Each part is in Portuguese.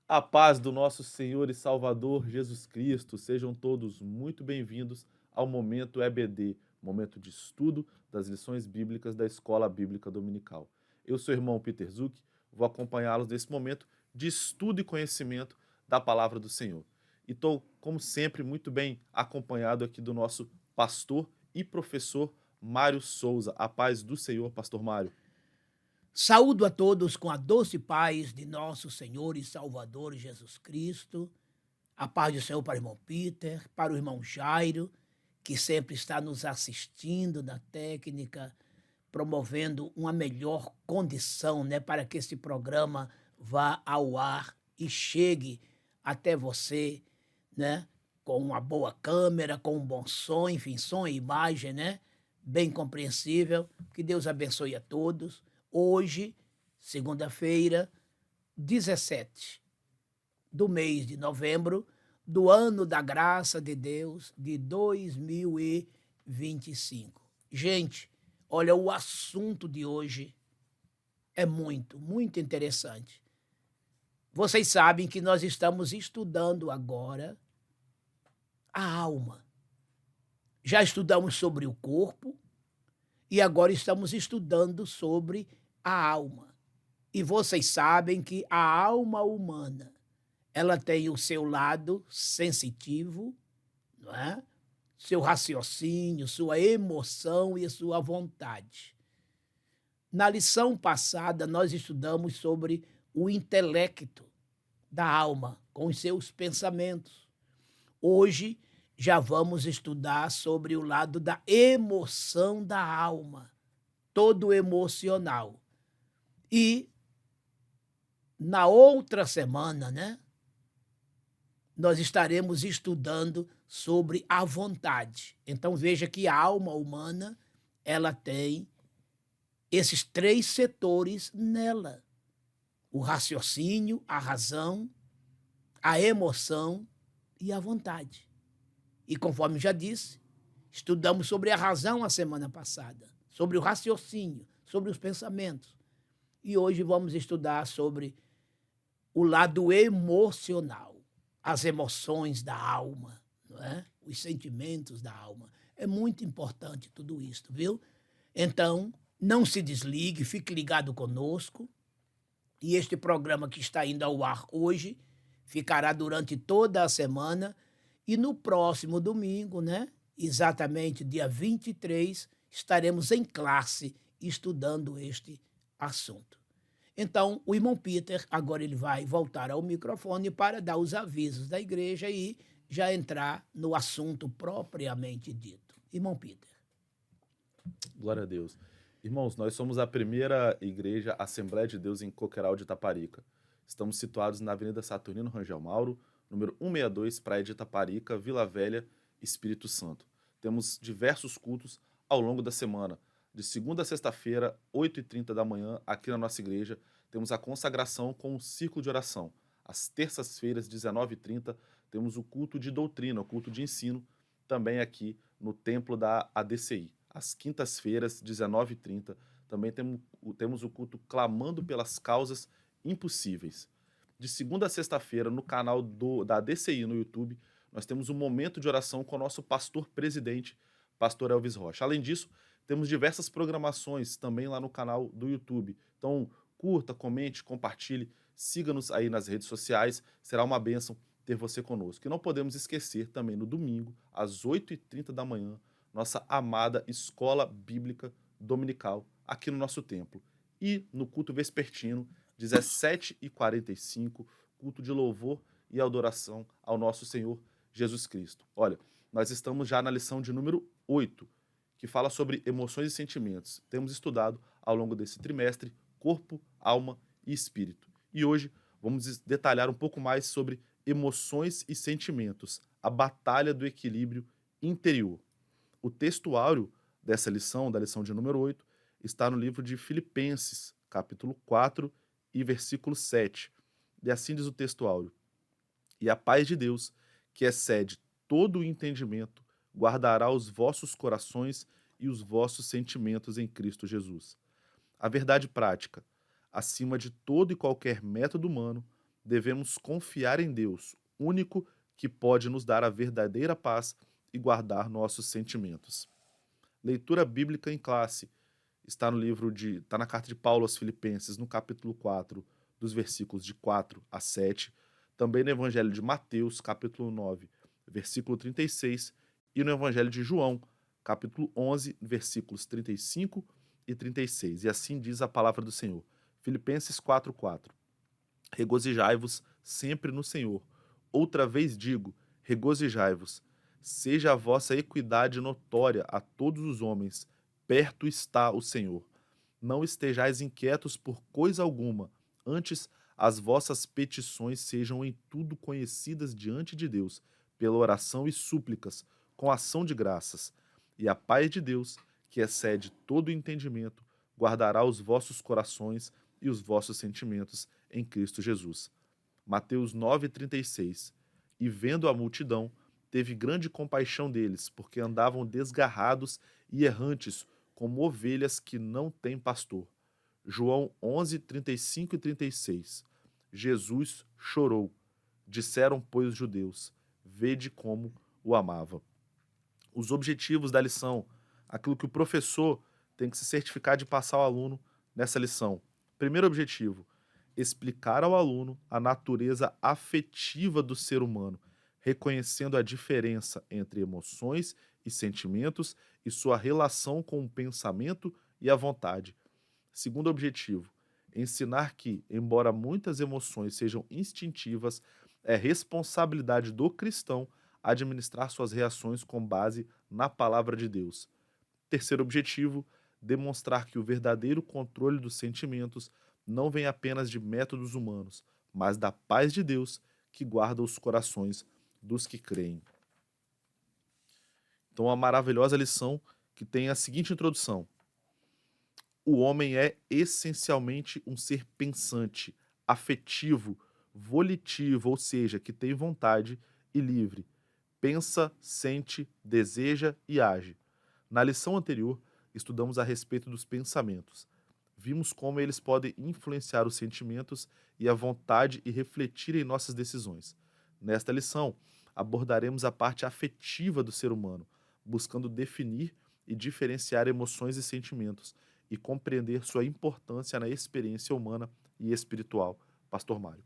A paz do nosso Senhor e Salvador Jesus Cristo, sejam todos muito bem-vindos ao Momento EBD, momento de estudo das lições bíblicas da Escola Bíblica Dominical. Eu sou o irmão Peter Zuck, vou acompanhá-los nesse momento de estudo e conhecimento da Palavra do Senhor. E estou, como sempre, muito bem acompanhado aqui do nosso pastor e professor Mário Souza. A paz do Senhor, pastor Mário. Saúdo a todos com a doce paz de nosso Senhor e Salvador Jesus Cristo. A paz do Senhor para o irmão Peter, para o irmão Jairo, que sempre está nos assistindo na técnica, promovendo uma melhor condição, né, para que esse programa vá ao ar e chegue até você, né, com uma boa câmera, com um bom som, enfim, som e imagem, né, bem compreensível. Que Deus abençoe a todos. Hoje, segunda-feira, 17 do mês de novembro, do ano da graça de Deus de 2025. Gente, olha, o assunto de hoje é muito interessante. Vocês sabem que nós estamos estudando agora a alma. Já estudamos sobre o corpo e agora estamos estudando sobre a alma. E vocês sabem que a alma humana, ela tem o seu lado sensitivo, não é? Seu raciocínio, sua emoção e sua vontade. Na lição passada, nós estudamos sobre o intelecto da alma, com os seus pensamentos. Hoje, já vamos estudar sobre o lado da emoção da alma, todo emocional. E na outra semana, né, nós estaremos estudando sobre a vontade. Então veja que a alma humana, ela tem esses três setores nela: o raciocínio, a razão, a emoção e a vontade. E conforme já disse, estudamos sobre a razão a semana passada, sobre o raciocínio, sobre os pensamentos. E hoje vamos estudar sobre o lado emocional, as emoções da alma, não é? Os sentimentos da alma. É muito importante tudo isso, viu? Então, não se desligue, fique ligado conosco. E este programa que está indo ao ar hoje ficará durante toda a semana. E no próximo domingo, né? Exatamente dia 23, estaremos em classe estudando este assunto. Então, o irmão Peter, agora ele vai voltar ao microfone para dar os avisos da igreja e já entrar no assunto propriamente dito. Irmão Peter. Glória a Deus. Irmãos, nós somos a primeira igreja Assembleia de Deus em Coqueiral de Itaparica. Estamos situados na Avenida Saturnino Rangel Mauro, número 162, Praia de Itaparica, Vila Velha, Espírito Santo. Temos diversos cultos ao longo da semana. De segunda a sexta-feira, 8h30 da manhã, aqui na nossa igreja, temos a consagração com um círculo de oração. Às terças-feiras, 19h30, temos o culto de doutrina, o culto de ensino, também aqui no templo da ADCI. Às quintas-feiras, 19h30, também temos o culto Clamando pelas Causas Impossíveis. De segunda a sexta-feira, no canal da DCI no YouTube, nós temos um momento de oração com o nosso pastor presidente, pastor Elvis Rocha. Além disso, temos diversas programações também lá no canal do YouTube. Então, curta, comente, compartilhe, siga-nos aí nas redes sociais, será uma bênção ter você conosco. E não podemos esquecer também no domingo, às 8h30 da manhã, nossa amada Escola Bíblica Dominical aqui no nosso templo. E no culto vespertino, 17h45, culto de louvor e adoração ao nosso Senhor Jesus Cristo. Olha, nós estamos já na lição de número 8, que fala sobre emoções e sentimentos. Temos estudado ao longo desse trimestre corpo, alma e espírito. E hoje vamos detalhar um pouco mais sobre emoções e sentimentos, a batalha do equilíbrio interior. O textuário dessa lição, da lição de número 8, está no livro de Filipenses, capítulo 4 e versículo 7. E assim diz o textuário: E a paz de Deus, que excede todo o entendimento, guardará os vossos corações e os vossos sentimentos em Cristo Jesus. A verdade prática: acima de todo e qualquer método humano, devemos confiar em Deus, único que pode nos dar a verdadeira paz e guardar nossos sentimentos. Leitura bíblica em classe. Está na carta de Paulo aos Filipenses, no capítulo 4, dos versículos de 4 a 7, também no Evangelho de Mateus, capítulo 9, versículo 36, e no Evangelho de João, capítulo 11, versículos 35 e 36. E assim diz a palavra do Senhor. Filipenses 4:4. Regozijai-vos sempre no Senhor. Outra vez digo, regozijai-vos. Seja a vossa equidade notória a todos os homens. Perto está o Senhor. Não estejais inquietos por coisa alguma, antes as vossas petições sejam em tudo conhecidas diante de Deus, pela oração e súplicas, com ação de graças. E a paz de Deus, que excede todo o entendimento, guardará os vossos corações e os vossos sentimentos em Cristo Jesus. Mateus 9:36. E vendo a multidão, teve grande compaixão deles, porque andavam desgarrados e errantes, como ovelhas que não têm pastor. João 11:35 e 36. Jesus chorou. Disseram, pois, os judeus, vede como o amava. Os objetivos da lição, aquilo que o professor tem que se certificar de passar ao aluno nessa lição. Primeiro objetivo, explicar ao aluno a natureza afetiva do ser humano, reconhecendo a diferença entre emoções e sentimentos e sua relação com o pensamento e a vontade. Segundo objetivo, ensinar que, embora muitas emoções sejam instintivas, é responsabilidade do cristão administrar suas reações com base na palavra de Deus. Terceiro objetivo, demonstrar que o verdadeiro controle dos sentimentos não vem apenas de métodos humanos, mas da paz de Deus que guarda os corações dos que creem. Então, uma maravilhosa lição que tem a seguinte introdução. O homem é essencialmente um ser pensante, afetivo, volitivo, ou seja, que tem vontade e livre. Pensa, sente, deseja e age. Na lição anterior, estudamos a respeito dos pensamentos. Vimos como eles podem influenciar os sentimentos e a vontade e refletir em nossas decisões. Nesta lição, abordaremos a parte afetiva do ser humano, buscando definir e diferenciar emoções e sentimentos e compreender sua importância na experiência humana e espiritual. Pastor Mário.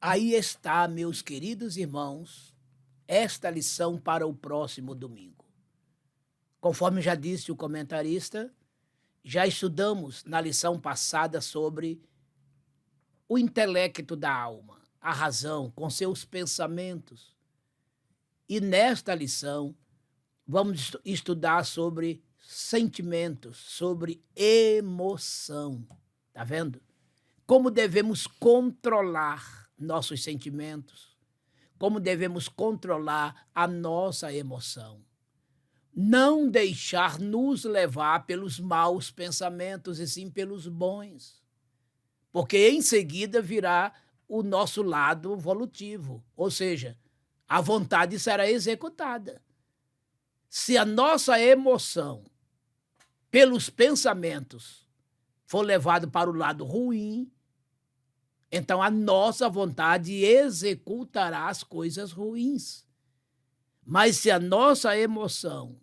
Aí está, meus queridos irmãos, esta lição para o próximo domingo. Conforme já disse o comentarista, já estudamos na lição passada sobre o intelecto da alma, a razão, com seus pensamentos. E nesta lição, vamos estudar sobre sentimentos, sobre emoção. Tá vendo? Como devemos controlar nossos sentimentos, como devemos controlar a nossa emoção. Não deixar nos levar pelos maus pensamentos, e sim pelos bons. Porque em seguida virá o nosso lado volutivo, ou seja, a vontade será executada. Se a nossa emoção, pelos pensamentos, for levada para o lado ruim, então a nossa vontade executará as coisas ruins. Mas se a nossa emoção,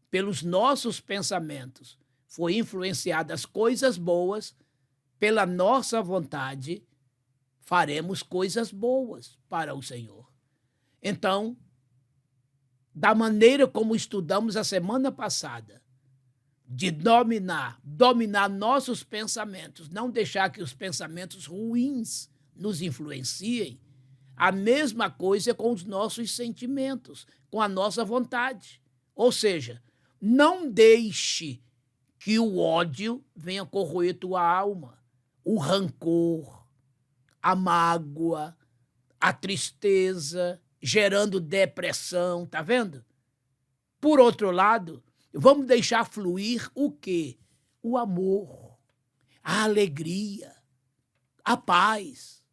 pelos nossos pensamentos, for influenciada as coisas boas, pela nossa vontade, faremos coisas boas para o Senhor. Então, da maneira como estudamos a semana passada, de dominar nossos pensamentos, não deixar que os pensamentos ruins nos influenciem, a mesma coisa com os nossos sentimentos, com a nossa vontade. Ou seja, não deixe que o ódio venha corroer tua alma, o rancor, a mágoa, a tristeza, gerando depressão, tá vendo? Por outro lado, vamos deixar fluir o quê? O amor, a alegria, a paz,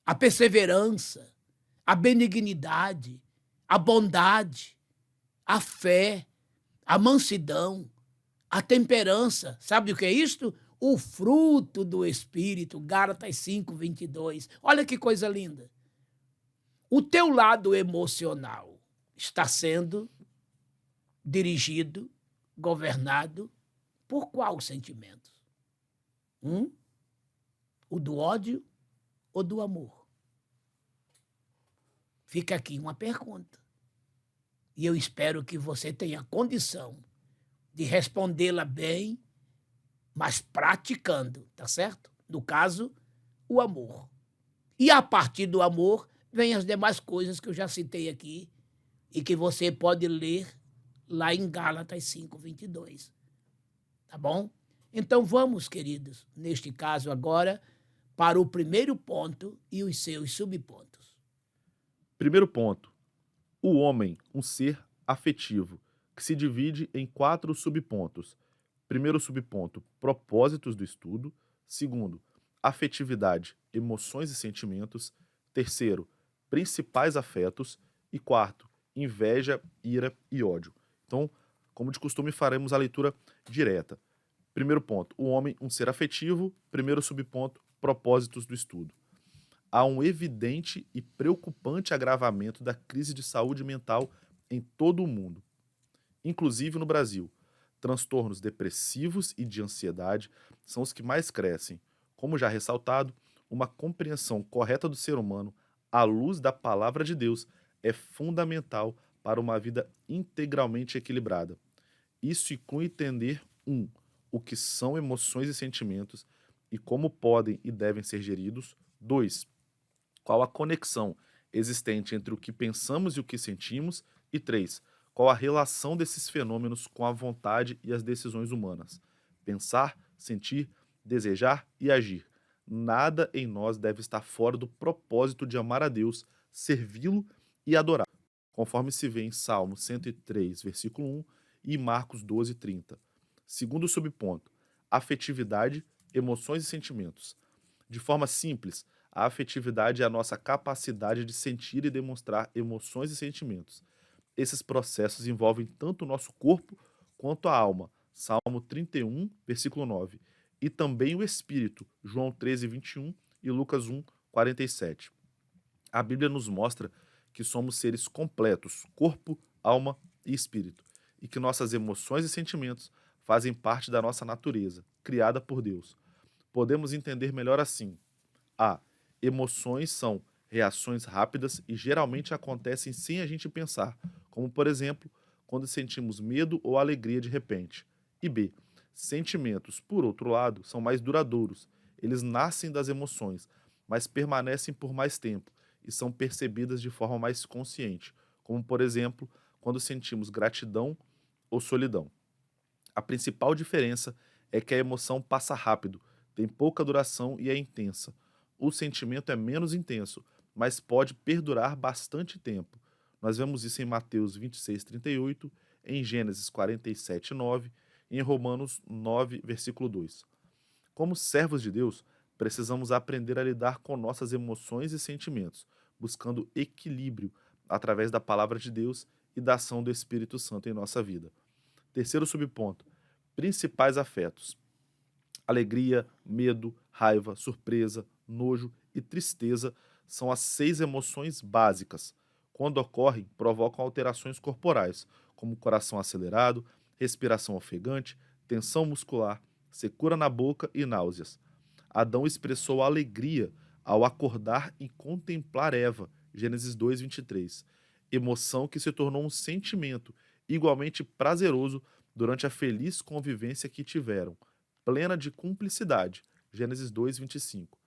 a perseverança, a benignidade, a bondade, a fé, a mansidão, a temperança. Sabe o que é isto? o fruto do Espírito, Gálatas 5:22. Olha que coisa linda. O teu lado emocional está sendo dirigido, governado por qual sentimento? O do ódio ou do amor? Fica aqui uma pergunta. E eu espero que você tenha condição de respondê-la bem, mas praticando, tá certo? No caso, o amor. E a partir do amor, vem as demais coisas que eu já citei aqui e que você pode ler lá em Gálatas 5:22. Tá bom? Então vamos, queridos, neste caso agora, para o primeiro ponto e os seus subpontos. Primeiro ponto. O homem, um ser afetivo, que se divide em 4 subpontos. Primeiro subponto, propósitos do estudo. Segundo, afetividade, emoções e sentimentos. Terceiro, principais afetos. E quarto, inveja, ira e ódio. Então, como de costume, faremos a leitura direta. Primeiro ponto, o homem, um ser afetivo. Primeiro subponto, propósitos do estudo. Há um evidente e preocupante agravamento da crise de saúde mental em todo o mundo, inclusive no Brasil. Transtornos depressivos e de ansiedade são os que mais crescem. Como já ressaltado, uma compreensão correta do ser humano, à luz da palavra de Deus, é fundamental para uma vida integralmente equilibrada. Isso inclui entender o que são emoções e sentimentos e como podem e devem ser geridos. 2. Qual a conexão existente entre o que pensamos e o que sentimos? E 3. Qual a relação desses fenômenos com a vontade e as decisões humanas? Pensar, sentir, desejar e agir. Nada em nós deve estar fora do propósito de amar a Deus, servi-lo e adorá-lo, conforme se vê em Salmo 103, versículo 1 e Marcos 12, 30. Segundo subponto, afetividade, emoções e sentimentos. De forma simples, a afetividade é a nossa capacidade de sentir e demonstrar emoções e sentimentos. Esses processos envolvem tanto o nosso corpo quanto a alma, Salmo 31, versículo 9, e também o espírito, João 13, 21 e Lucas 1, 47. A Bíblia nos mostra que somos seres completos, corpo, alma e espírito, e que nossas emoções e sentimentos fazem parte da nossa natureza, criada por Deus. Podemos entender melhor assim. A. Emoções são reações rápidas e geralmente acontecem sem a gente pensar, como, por exemplo, quando sentimos medo ou alegria de repente. E B. Sentimentos, por outro lado, são mais duradouros. Eles nascem das emoções, mas permanecem por mais tempo e são percebidas de forma mais consciente, como, por exemplo, quando sentimos gratidão ou solidão. A principal diferença é que a emoção passa rápido, tem pouca duração e é intensa. O sentimento é menos intenso, mas pode perdurar bastante tempo. Nós vemos isso em Mateus 26, 38, em Gênesis 47, 9 e em Romanos 9, versículo 2. Como servos de Deus, precisamos aprender a lidar com nossas emoções e sentimentos, buscando equilíbrio através da palavra de Deus e da ação do Espírito Santo em nossa vida. Terceiro subponto, principais afetos. Alegria, medo, raiva, surpresa, nojo e tristeza são as 6 emoções básicas. Quando ocorrem, provocam alterações corporais, como coração acelerado, respiração ofegante, tensão muscular, secura na boca e náuseas. Adão expressou alegria ao acordar e contemplar Eva, Gênesis 2, 23. Emoção que se tornou um sentimento igualmente prazeroso durante a feliz convivência que tiveram, plena de cumplicidade, Gênesis 2, 25.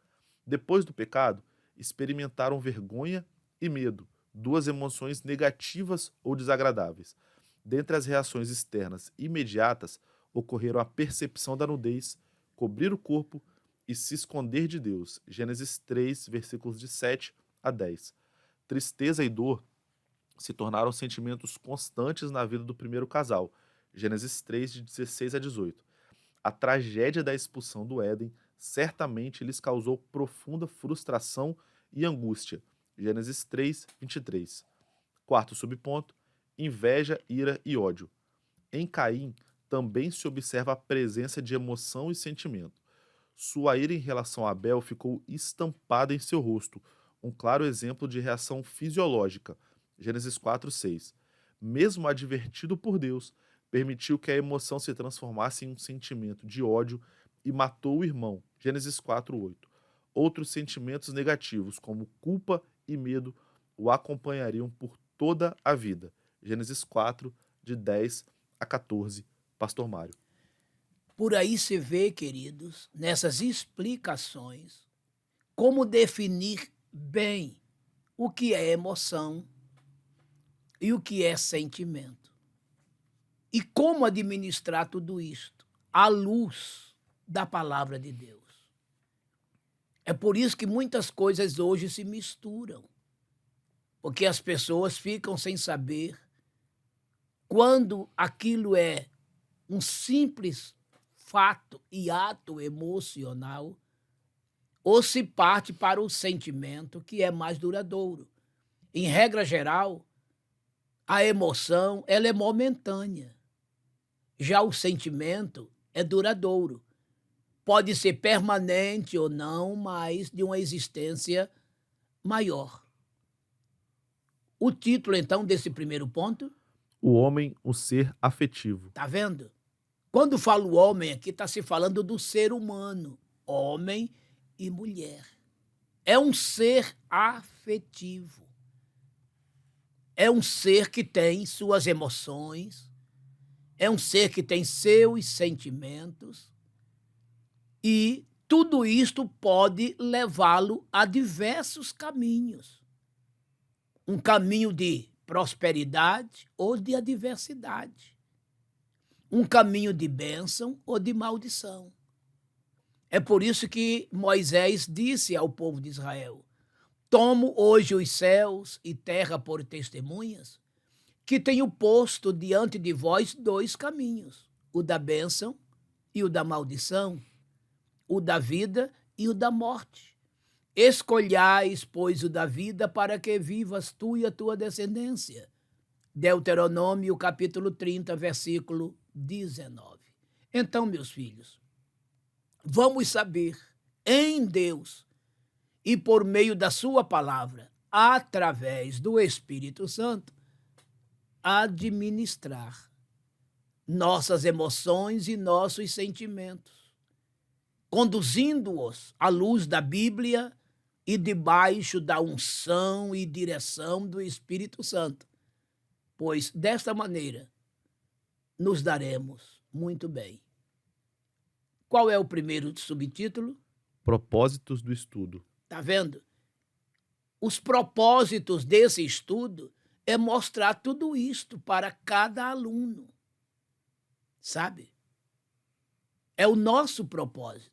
Depois do pecado, experimentaram vergonha e medo, 2 emoções negativas ou desagradáveis. Dentre as reações externas imediatas, ocorreram a percepção da nudez, cobrir o corpo e se esconder de Deus, Gênesis 3, versículos de 7 a 10. Tristeza e dor se tornaram sentimentos constantes na vida do primeiro casal, Gênesis 3, de 16 a 18. A tragédia da expulsão do Éden certamente lhes causou profunda frustração e angústia, Gênesis 3, 23. Quarto subponto, inveja, ira e ódio. Em Caim, também se observa a presença de emoção e sentimento. Sua ira em relação a Abel ficou estampada em seu rosto, um claro exemplo de reação fisiológica. Gênesis 4:6. Mesmo advertido por Deus, permitiu que a emoção se transformasse em um sentimento de ódio e matou o irmão. Gênesis 4:8. Outros sentimentos negativos, como culpa e medo, o acompanhariam por toda a vida. Gênesis 4, de 10 a 14. Pastor Mário. Por aí se vê, queridos, nessas explicações, como definir bem o que é emoção e o que é sentimento. E como administrar tudo isto à luz da palavra de Deus. É por isso que muitas coisas hoje se misturam, porque as pessoas ficam sem saber quando aquilo é um simples fato e ato emocional ou se parte para o sentimento que é mais duradouro. Em regra geral, a emoção ela é momentânea, já o sentimento é duradouro. Pode ser permanente ou não, mas de uma existência maior. O título, então, desse primeiro ponto, O homem, um ser afetivo. tá vendo? Quando falo homem aqui, está se falando do ser humano, homem e mulher. É um ser afetivo. É um ser que tem suas emoções, é um ser que tem seus sentimentos, e tudo isto pode levá-lo a diversos caminhos. Um caminho de prosperidade ou de adversidade. Um caminho de bênção ou de maldição. É por isso que Moisés disse ao povo de Israel: tomo hoje os céus e terra por testemunhas, que tenho posto diante de vós dois caminhos, o da bênção e o da maldição, o da vida e o da morte. Escolhais, pois, o da vida para que vivas tu e a tua descendência. Deuteronômio, capítulo 30, versículo 19. Então, meus filhos, vamos saber em Deus e por meio da sua palavra, através do Espírito Santo, administrar nossas emoções e nossos sentimentos, conduzindo-os à luz da Bíblia e debaixo da unção e direção do Espírito Santo, pois desta maneira nos daremos muito bem. Qual é o primeiro subtítulo? Propósitos do estudo. Tá vendo? Os propósitos desse estudo é mostrar tudo isto para cada aluno, sabe? É o nosso propósito.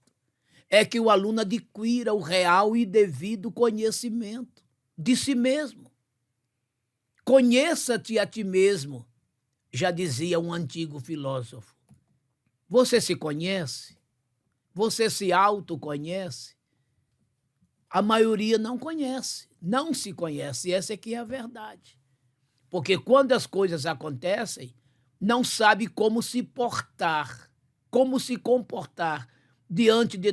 É que o aluno adquira o real e devido conhecimento de si mesmo. Conheça-te a ti mesmo, já dizia um antigo filósofo. Você se conhece? Você se autoconhece? A maioria não conhece, não se conhece, essa é que é a verdade. Porque quando as coisas acontecem, não sabe como se portar, como se comportar diante de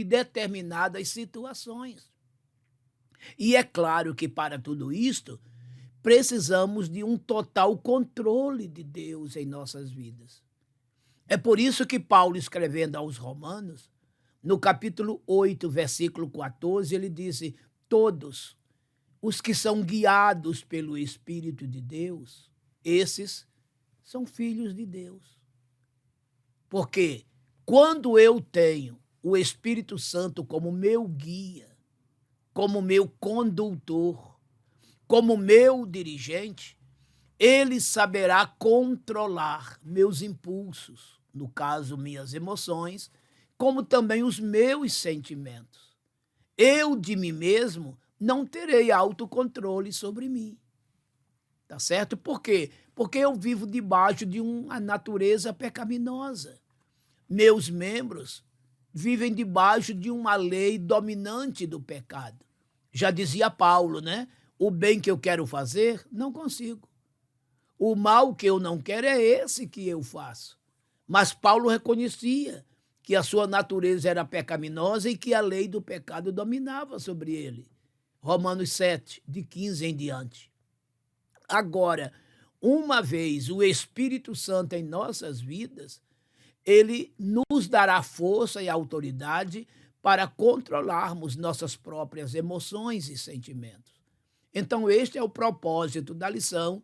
determinadas situações. E é claro que para tudo isto, precisamos de um total controle de Deus em nossas vidas. É por isso que Paulo, escrevendo aos Romanos, no capítulo 8, versículo 14, ele disse: todos os que são guiados pelo Espírito de Deus, esses são filhos de Deus. Porque quando eu tenho o Espírito Santo como meu guia, como meu condutor, como meu dirigente, ele saberá controlar meus impulsos, no caso, minhas emoções, como também os meus sentimentos. Eu, de mim mesmo, não terei autocontrole sobre mim. Tá certo? Por quê? Porque eu vivo debaixo de uma natureza pecaminosa. Meus membros vivem debaixo de uma lei dominante do pecado. Já dizia Paulo, né? O bem que eu quero fazer, não consigo. O mal que eu não quero é esse que eu faço. Mas Paulo reconhecia que a sua natureza era pecaminosa e que a lei do pecado dominava sobre ele. Romanos 7, de 15 em diante. Agora, uma vez o Espírito Santo em nossas vidas, ele nos dará força e autoridade para controlarmos nossas próprias emoções e sentimentos. Então, este é o propósito da lição,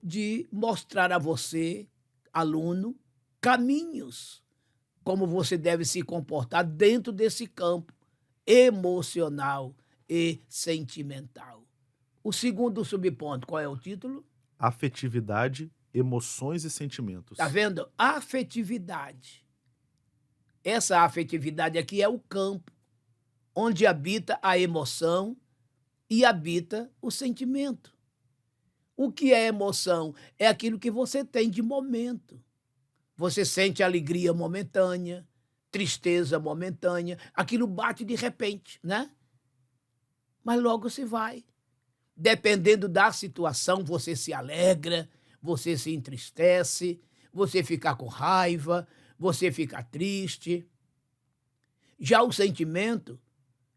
de mostrar a você, aluno, caminhos como você deve se comportar dentro desse campo emocional e sentimental. O segundo subponto, qual é o título? Afetividade, emoções e sentimentos. Tá vendo? Afetividade. Essa afetividade aqui é o campo onde habita a emoção e habita o sentimento. O que é emoção? É aquilo que você tem de momento. Você sente alegria momentânea, tristeza momentânea, aquilo bate de repente, né? Mas logo se vai. Dependendo da situação, você se alegra, você se entristece, você fica com raiva, você fica triste. Já o sentimento,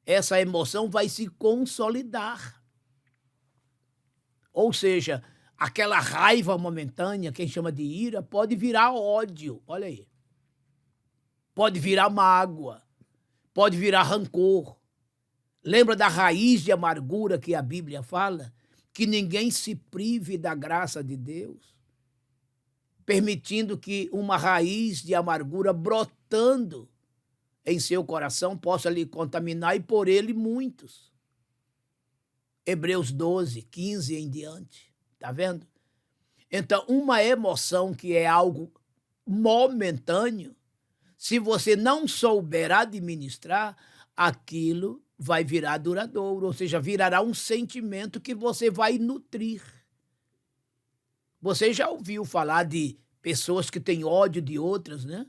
essa emoção vai se consolidar. Ou seja, aquela raiva momentânea, quem chama de ira, pode virar ódio, olha aí. Pode virar mágoa, pode virar rancor. Lembra da raiz de amargura que a Bíblia fala? Que ninguém se prive da graça de Deus, permitindo que uma raiz de amargura brotando em seu coração possa lhe contaminar e por ele muitos. Hebreus 12, 15 em diante. Tá vendo? Então, uma emoção que é algo momentâneo, se você não souber administrar, aquilo vai virar duradouro, ou seja, virará um sentimento que você vai nutrir. Você já ouviu falar de pessoas que têm ódio de outras, né?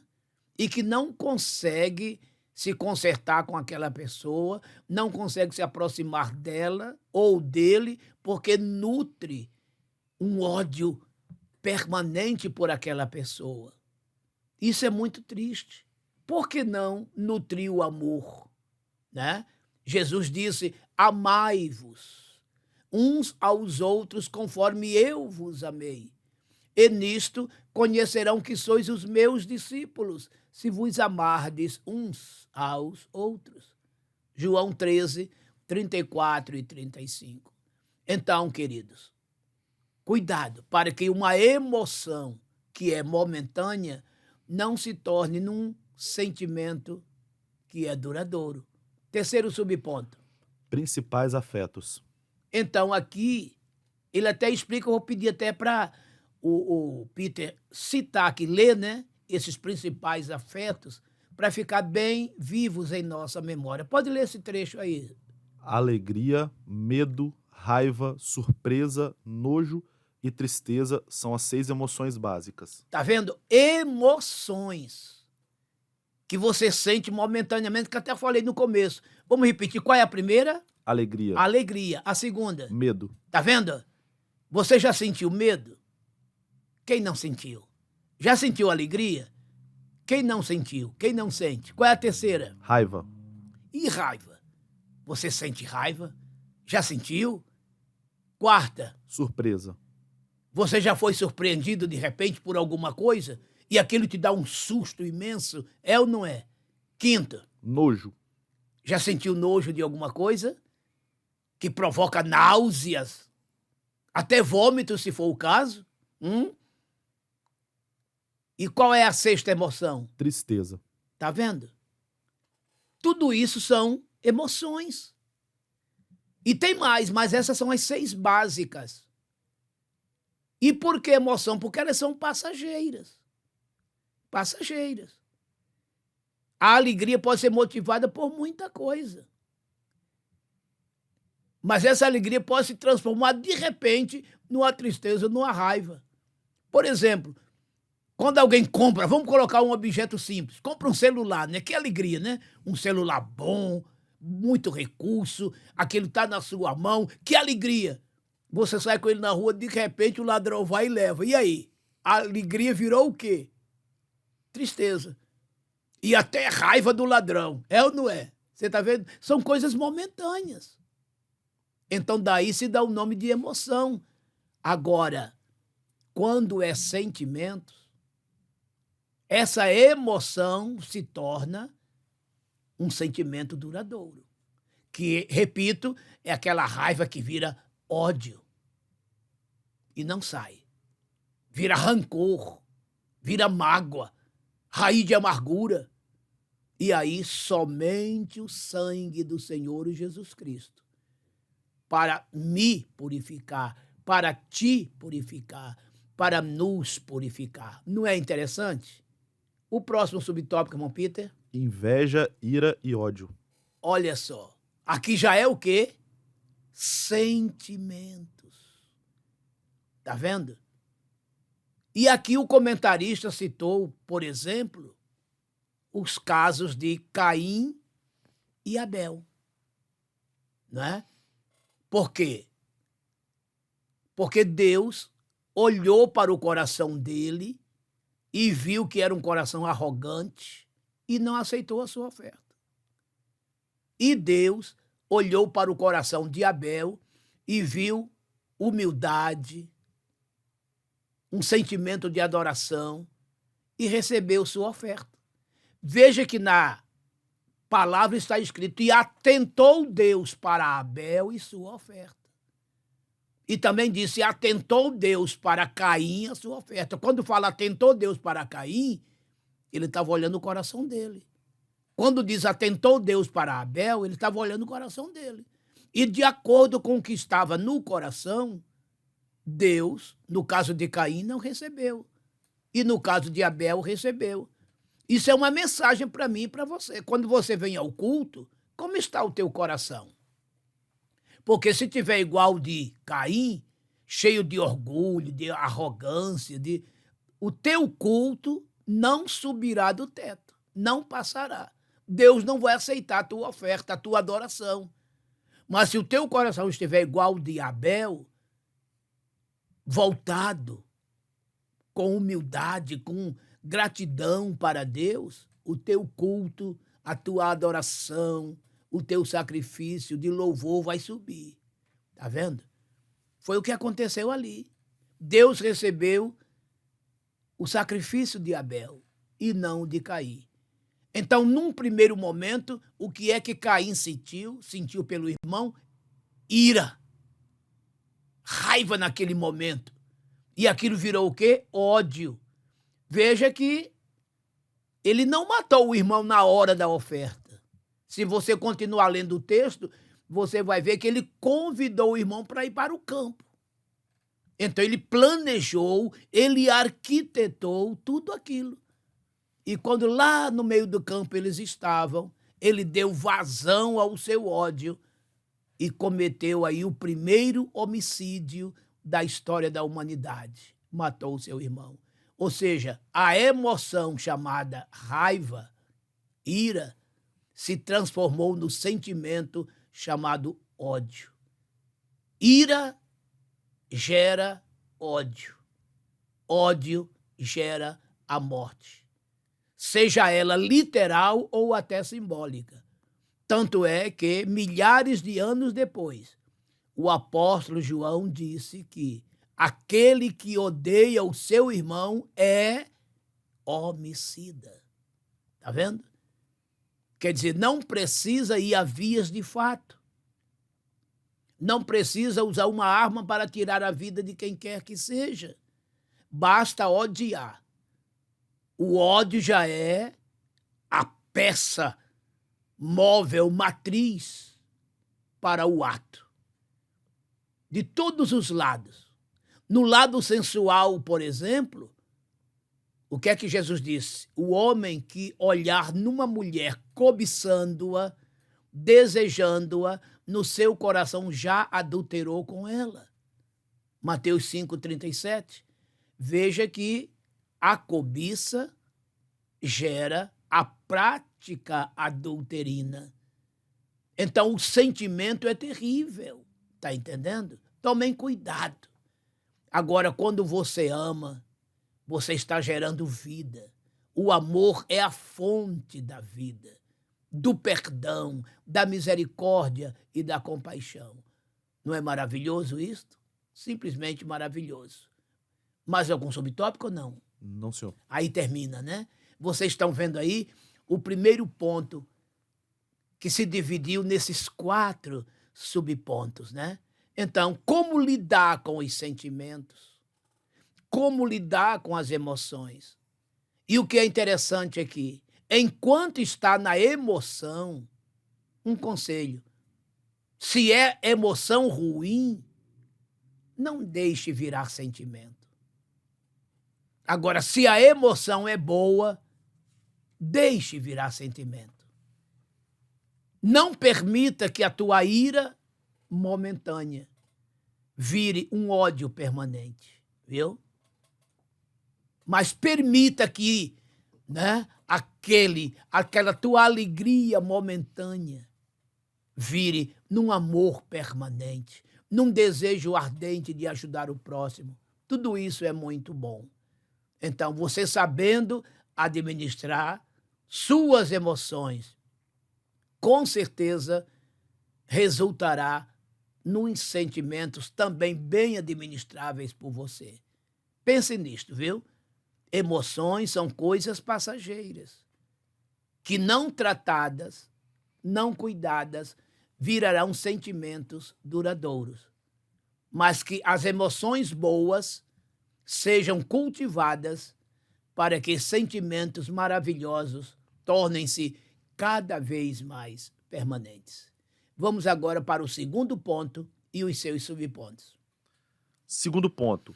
E que não consegue se consertar com aquela pessoa, não consegue se aproximar dela ou dele, porque nutre um ódio permanente por aquela pessoa. Isso é muito triste. Por que não nutrir o amor, né? Jesus disse: amai-vos uns aos outros conforme eu vos amei. E nisto conhecerão que sois os meus discípulos, se vos amardes uns aos outros. João 13, 34 e 35. Então, queridos, cuidado para que uma emoção que é momentânea não se torne num sentimento que é duradouro. Terceiro subponto. Principais afetos. Então, aqui, ele até explica, eu vou pedir até para o Peter citar aqui, ler, né, esses principais afetos, para ficar bem vivos em nossa memória. Pode ler esse trecho aí. Alegria, medo, raiva, surpresa, nojo e tristeza são as 6 emoções básicas. Tá vendo? Emoções que você sente momentaneamente, que até falei no começo. Vamos repetir, qual é a primeira? Alegria. Alegria. A segunda? Medo. Tá vendo? Você já sentiu medo? Quem não sentiu? Já sentiu alegria? Quem não sentiu? Quem não sente? Qual é a terceira? Raiva. E raiva? Você sente raiva? Já sentiu? Quarta, Surpresa. você já foi surpreendido de repente por alguma coisa e aquilo te dá um susto imenso? É ou não é? Quinta, Nojo. já sentiu nojo de alguma coisa que provoca náuseas, até vômito, se for o caso? E qual é a sexta emoção? Tristeza. Tá vendo? Tudo isso são emoções. E tem mais, mas essas são as 6 básicas. E por que emoção? Porque elas são passageiras. Passageiras. A alegria pode ser motivada por muita coisa. Mas essa alegria pode se transformar de repente numa tristeza, numa raiva. Por exemplo, quando alguém compra, vamos colocar um objeto simples, compra um celular, né? Que alegria, né? Um celular bom, muito recurso, aquele está na sua mão, que alegria. Você sai com ele na rua, de repente o ladrão vai e leva. E aí? A alegria virou o quê? Tristeza. e até raiva do ladrão. É ou não é? Você está vendo? São coisas momentâneas. Então daí se dá o nome de emoção. Agora, quando é sentimento, essa emoção se torna um sentimento duradouro. Que, repito, é aquela raiva que vira ódio e não sai. Vira rancor, vira mágoa, raiz de amargura. E aí somente o sangue do Senhor Jesus Cristo para me purificar, para te purificar, para nos purificar. Não é interessante? O próximo subtópico, irmão Peter? Inveja, ira e ódio. Olha só, aqui já é o quê? Sentimentos. Tá vendo? E aqui o comentarista citou, por exemplo, os casos de Caim e Abel. Não é? Por quê? Porque Deus olhou para o coração dele e viu que era um coração arrogante e não aceitou a sua oferta. E Deus olhou para o coração de Abel e viu humildade, um sentimento de adoração e recebeu sua oferta. Veja que na palavra está escrito: e atentou Deus para Abel e sua oferta. E também disse: atentou Deus para Caim a sua oferta. Quando fala atentou Deus para Caim, ele estava olhando o coração dele. Quando diz atentou Deus para Abel, ele estava olhando o coração dele. E de acordo com o que estava no coração, Deus, no caso de Caim, não recebeu. E no caso de Abel, recebeu. Isso é uma mensagem para mim e para você. Quando você vem ao culto, como está o teu coração? Porque se tiver igual de Caim, cheio de orgulho, de arrogância, o teu culto não subirá do teto, não passará. Deus não vai aceitar a tua oferta, a tua adoração. Mas se o teu coração estiver igual de Abel, voltado, com humildade, com gratidão para Deus, o teu culto, a tua adoração, o teu sacrifício de louvor vai subir. Tá vendo? Foi o que aconteceu ali. Deus recebeu o sacrifício de Abel e não o de Caim. Então, num primeiro momento, o que é que Caim sentiu? Sentiu pelo irmão? Ira. Raiva naquele momento. E aquilo virou o quê? Ódio. Veja que ele não matou o irmão na hora da oferta. Se você continuar lendo o texto, você vai ver que ele convidou o irmão para ir para o campo. Então ele planejou, ele arquitetou tudo aquilo. E quando lá no meio do campo eles estavam, ele deu vazão ao seu ódio e cometeu aí o primeiro homicídio da história da humanidade. Matou o seu irmão. Ou seja, a emoção chamada raiva, ira, se transformou no sentimento chamado ódio. Ira gera ódio. Ódio gera a morte. Seja ela literal ou até simbólica. Tanto é que, milhares de anos depois, o apóstolo João disse que aquele que odeia o seu irmão é homicida. Está vendo? Quer dizer, não precisa ir a vias de fato. Não precisa usar uma arma para tirar a vida de quem quer que seja. Basta odiar. O ódio já é a peça móvel, matriz para o ato. De todos os lados. No lado sensual, por exemplo, o que é que Jesus disse? O homem que olhar numa mulher cobiçando-a, desejando-a, no seu coração já adulterou com ela. Mateus 5,37. Veja que a cobiça gera a prática adulterina. Então o sentimento é terrível, tá entendendo? Tomem cuidado. Agora, quando você ama, você está gerando vida. O amor é a fonte da vida, do perdão, da misericórdia e da compaixão. Não é maravilhoso isto? Simplesmente maravilhoso. Mais algum subtópico ou não? Não, senhor. Aí termina, né? Vocês estão vendo aí o primeiro ponto que se dividiu nesses 4 subpontos, né? Então, como lidar com os sentimentos? Como lidar com as emoções? E o que é interessante aqui, enquanto está na emoção, um conselho: se é emoção ruim, não deixe virar sentimento. Agora, se a emoção é boa, deixe virar sentimento. Não permita que a tua ira momentânea vire um ódio permanente, viu? Mas permita que, né, aquela tua alegria momentânea vire num amor permanente, num desejo ardente de ajudar o próximo. Tudo isso é muito bom. Então, você sabendo administrar suas emoções, com certeza resultará nos sentimentos também bem administráveis por você. Pense nisto, viu? Emoções são coisas passageiras, que não tratadas, não cuidadas, virarão sentimentos duradouros. Mas que as emoções boas sejam cultivadas para que sentimentos maravilhosos tornem-se cada vez mais permanentes. Vamos agora para o segundo ponto e os seus subpontos. Segundo ponto,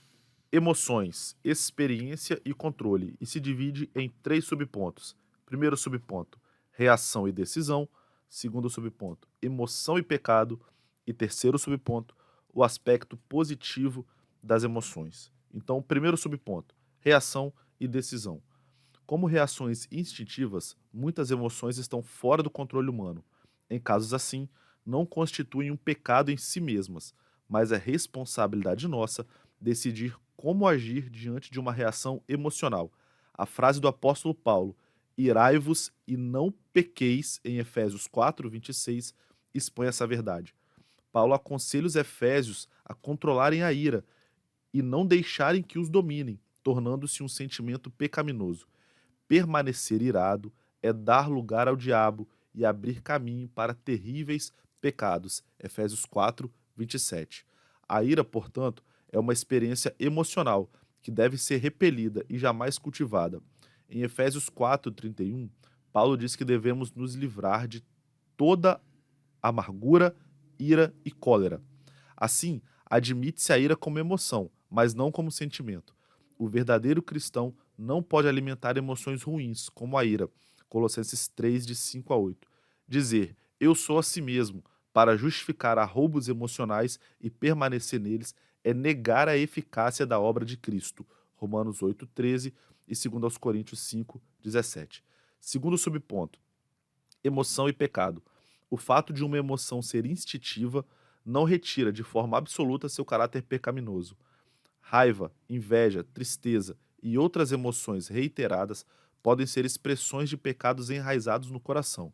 emoções, experiência e controle, e se divide em 3 subpontos. Primeiro subponto, reação e decisão. Segundo subponto, emoção e pecado. E terceiro subponto, o aspecto positivo das emoções. Então, primeiro subponto, reação e decisão. Como reações instintivas, muitas emoções estão fora do controle humano. Em casos assim, não constituem um pecado em si mesmas, mas é responsabilidade nossa decidir como agir diante de uma reação emocional. A frase do apóstolo Paulo, irai-vos e não pequeis, em Efésios 4:26, expõe essa verdade. Paulo aconselha os efésios a controlarem a ira e não deixarem que os dominem, tornando-se um sentimento pecaminoso. Permanecer irado é dar lugar ao diabo e abrir caminho para terríveis pecados. Efésios 4:27. A ira, portanto, é uma experiência emocional que deve ser repelida e jamais cultivada. Em Efésios 4:31, Paulo diz que devemos nos livrar de toda amargura, ira e cólera. Assim, admite-se a ira como emoção, mas não como sentimento. O verdadeiro cristão não pode alimentar emoções ruins, como a ira. Colossenses 3, de 5 a 8. Dizer, eu sou a si mesmo, para justificar arroubos emocionais e permanecer neles, é negar a eficácia da obra de Cristo. Romanos 8:13 e 2 Coríntios 5:17. Segundo subponto, emoção e pecado. O fato de uma emoção ser instintiva não retira de forma absoluta seu caráter pecaminoso. Raiva, inveja, tristeza e outras emoções reiteradas podem ser expressões de pecados enraizados no coração.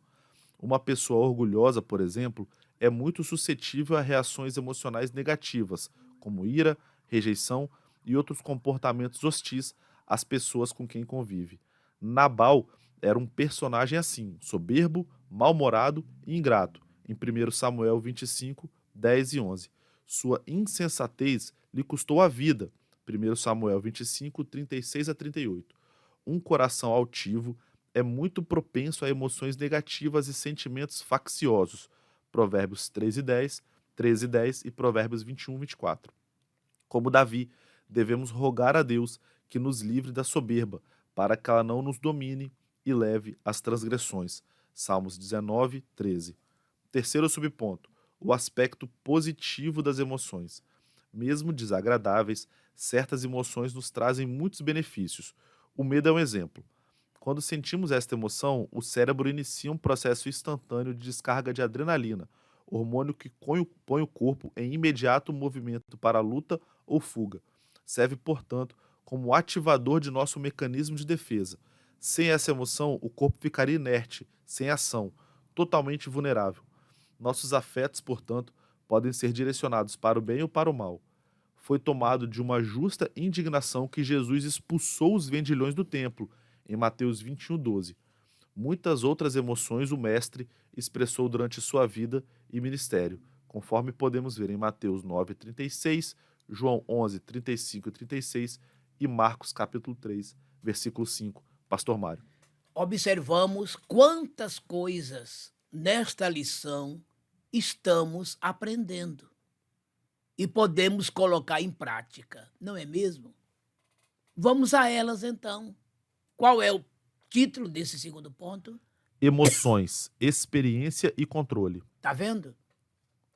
Uma pessoa orgulhosa, por exemplo, é muito suscetível a reações emocionais negativas, como ira, rejeição e outros comportamentos hostis às pessoas com quem convive. Nabal era um personagem assim, soberbo, mal-humorado e ingrato, em 1 Samuel 25, 10 e 11. Sua insensatez lhe custou a vida, 1 Samuel 25, 36 a 38. Um coração altivo é muito propenso a emoções negativas e sentimentos facciosos, Provérbios 13:10, 13:10 e Provérbios 21:24. Como Davi, devemos rogar a Deus que nos livre da soberba, para que ela não nos domine e leve às transgressões. Salmos 19:13. Terceiro subponto, o aspecto positivo das emoções. Mesmo desagradáveis, certas emoções nos trazem muitos benefícios. O medo é um exemplo. Quando sentimos esta emoção, o cérebro inicia um processo instantâneo de descarga de adrenalina, hormônio que põe o corpo em imediato movimento para luta ou fuga. Serve, portanto, como ativador de nosso mecanismo de defesa. Sem essa emoção, o corpo ficaria inerte, sem ação, totalmente vulnerável. Nossos afetos, portanto, podem ser direcionados para o bem ou para o mal. Foi tomado de uma justa indignação que Jesus expulsou os vendilhões do templo, em Mateus 21:12. Muitas outras emoções o Mestre expressou durante sua vida e ministério, conforme podemos ver em Mateus 9:36, João 11:35 e 36 e Marcos capítulo 3, versículo 5. Pastor Mário. Observamos quantas coisas nesta lição estamos aprendendo e podemos colocar em prática, não é mesmo? Vamos a elas então. Qual é o título desse segundo ponto? Emoções, experiência e controle. Tá vendo?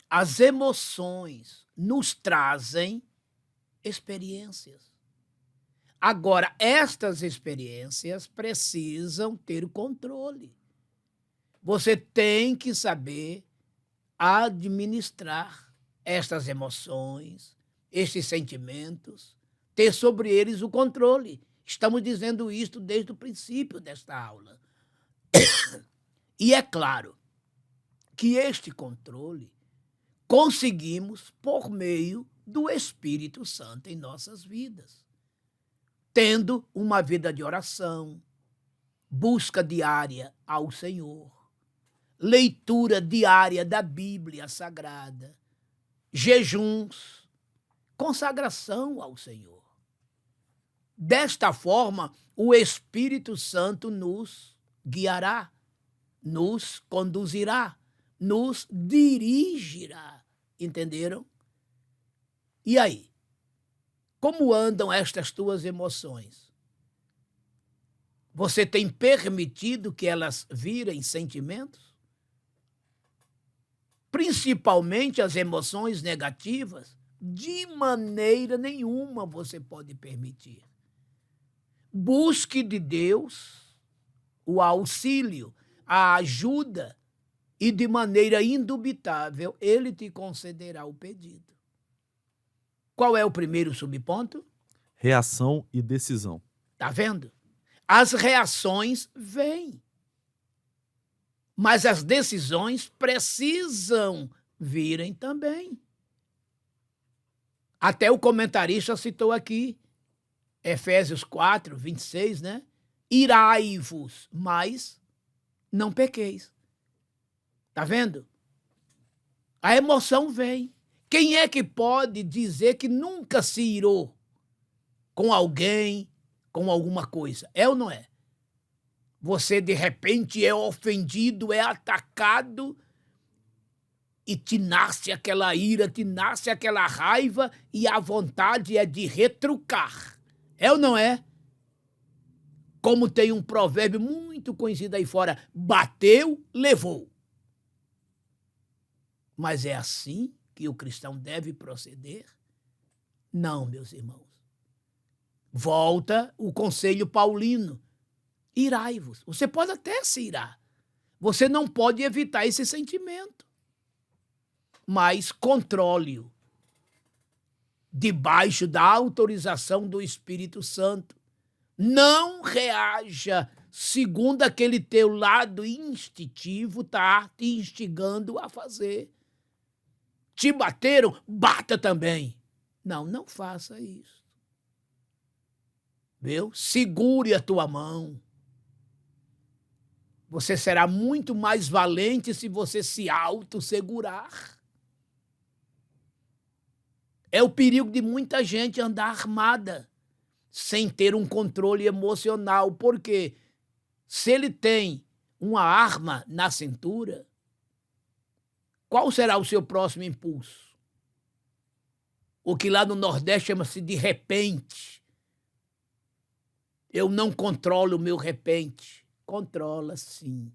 As emoções nos trazem experiências. Agora, estas experiências precisam ter controle. Você tem que saber administrar estas emoções, estes sentimentos, ter sobre eles o controle. Estamos dizendo isto desde o princípio desta aula. E é claro que este controle conseguimos por meio do Espírito Santo em nossas vidas, tendo uma vida de oração, busca diária ao Senhor, leitura diária da Bíblia Sagrada, jejuns, consagração ao Senhor. Desta forma, o Espírito Santo nos guiará, nos conduzirá, nos dirigirá. Entenderam? E aí? Como andam estas tuas emoções? Você tem permitido que elas virem sentimentos? Principalmente as emoções negativas? De maneira nenhuma você pode permitir. Busque de Deus o auxílio, a ajuda, e de maneira indubitável Ele te concederá o pedido. Qual é o primeiro subponto? Reação e decisão. Tá vendo? As reações vêm, mas as decisões precisam virem também. Até o comentarista citou aqui, Efésios 4:26, né? Irai-vos, mas não pequeis. Tá vendo? A emoção vem. Quem é que pode dizer que nunca se irou com alguém, com alguma coisa? É ou não é? Você, de repente, é ofendido, é atacado e te nasce aquela ira, te nasce aquela raiva e a vontade é de retrucar. É ou não é? Como tem um provérbio muito conhecido aí fora, bateu, levou. Mas é assim que o cristão deve proceder? Não, meus irmãos. Volta o conselho paulino. Irai-vos. Você pode até se irar. Você não pode evitar esse sentimento. Mas controle-o. Debaixo da autorização do Espírito Santo. Não reaja segundo aquele teu lado instintivo está te instigando a fazer. Te bateram, bata também. Não, não faça isso. Viu? Segure a tua mão. Você será muito mais valente se você se autossegurar. É o perigo de muita gente andar armada, sem ter um controle emocional. Porque se ele tem uma arma na cintura, qual será o seu próximo impulso? O que lá no Nordeste chama-se de repente. Eu não controlo o meu repente. Controla, sim.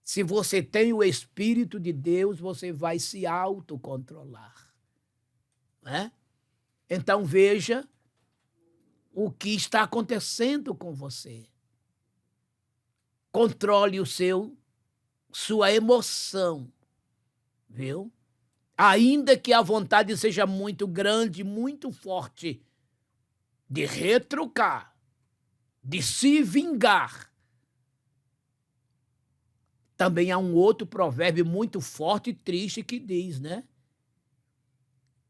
Se você tem o Espírito de Deus, você vai se autocontrolar. Né? Então veja o que está acontecendo com você. Controle sua emoção. Viu? Ainda que a vontade seja muito grande, muito forte, de retrucar, de se vingar. Também há um outro provérbio muito forte e triste que diz, né?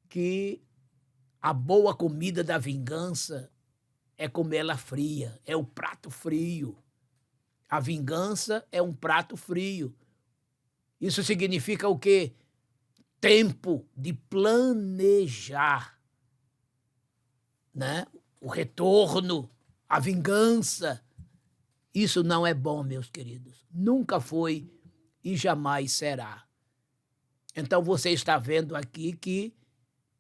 Que a boa comida da vingança é comê-la fria, é o prato frio. A vingança é um prato frio. Isso significa o quê? Tempo de planejar, né? O retorno, a vingança. Isso não é bom, meus queridos. Nunca foi e jamais será. Então você está vendo aqui que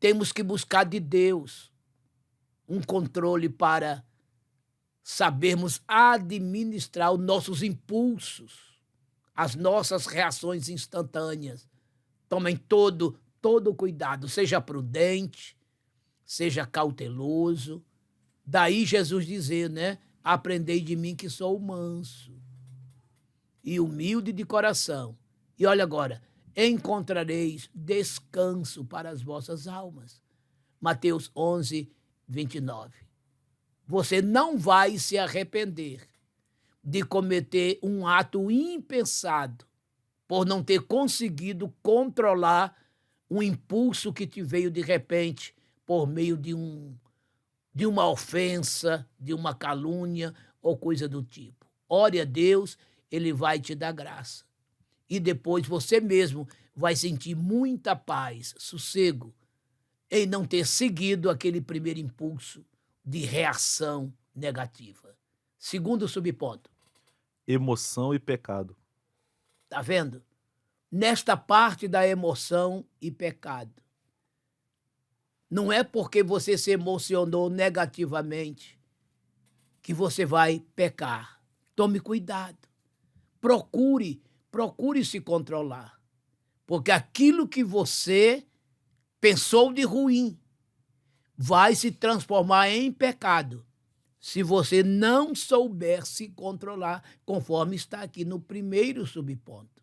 temos que buscar de Deus um controle para sabermos administrar os nossos impulsos, as nossas reações instantâneas. Tomem todo cuidado, seja prudente, seja cauteloso. Daí Jesus dizer, né? Aprendei de mim que sou manso e humilde de coração. E olha agora, encontrareis descanso para as vossas almas. Mateus 11, 29. Você não vai se arrepender de cometer um ato impensado por não ter conseguido controlar um impulso que te veio de repente por meio de uma ofensa, de uma calúnia ou coisa do tipo. Ore a Deus, Ele vai te dar graça. E depois você mesmo vai sentir muita paz, sossego, em não ter seguido aquele primeiro impulso de reação negativa. Segundo subponto. Emoção e pecado. Está vendo? Nesta parte da emoção e pecado. Não é porque você se emocionou negativamente que você vai pecar. Tome cuidado. Procure se controlar. Porque aquilo que você pensou de ruim vai se transformar em pecado se você não souber se controlar, conforme está aqui no primeiro subponto.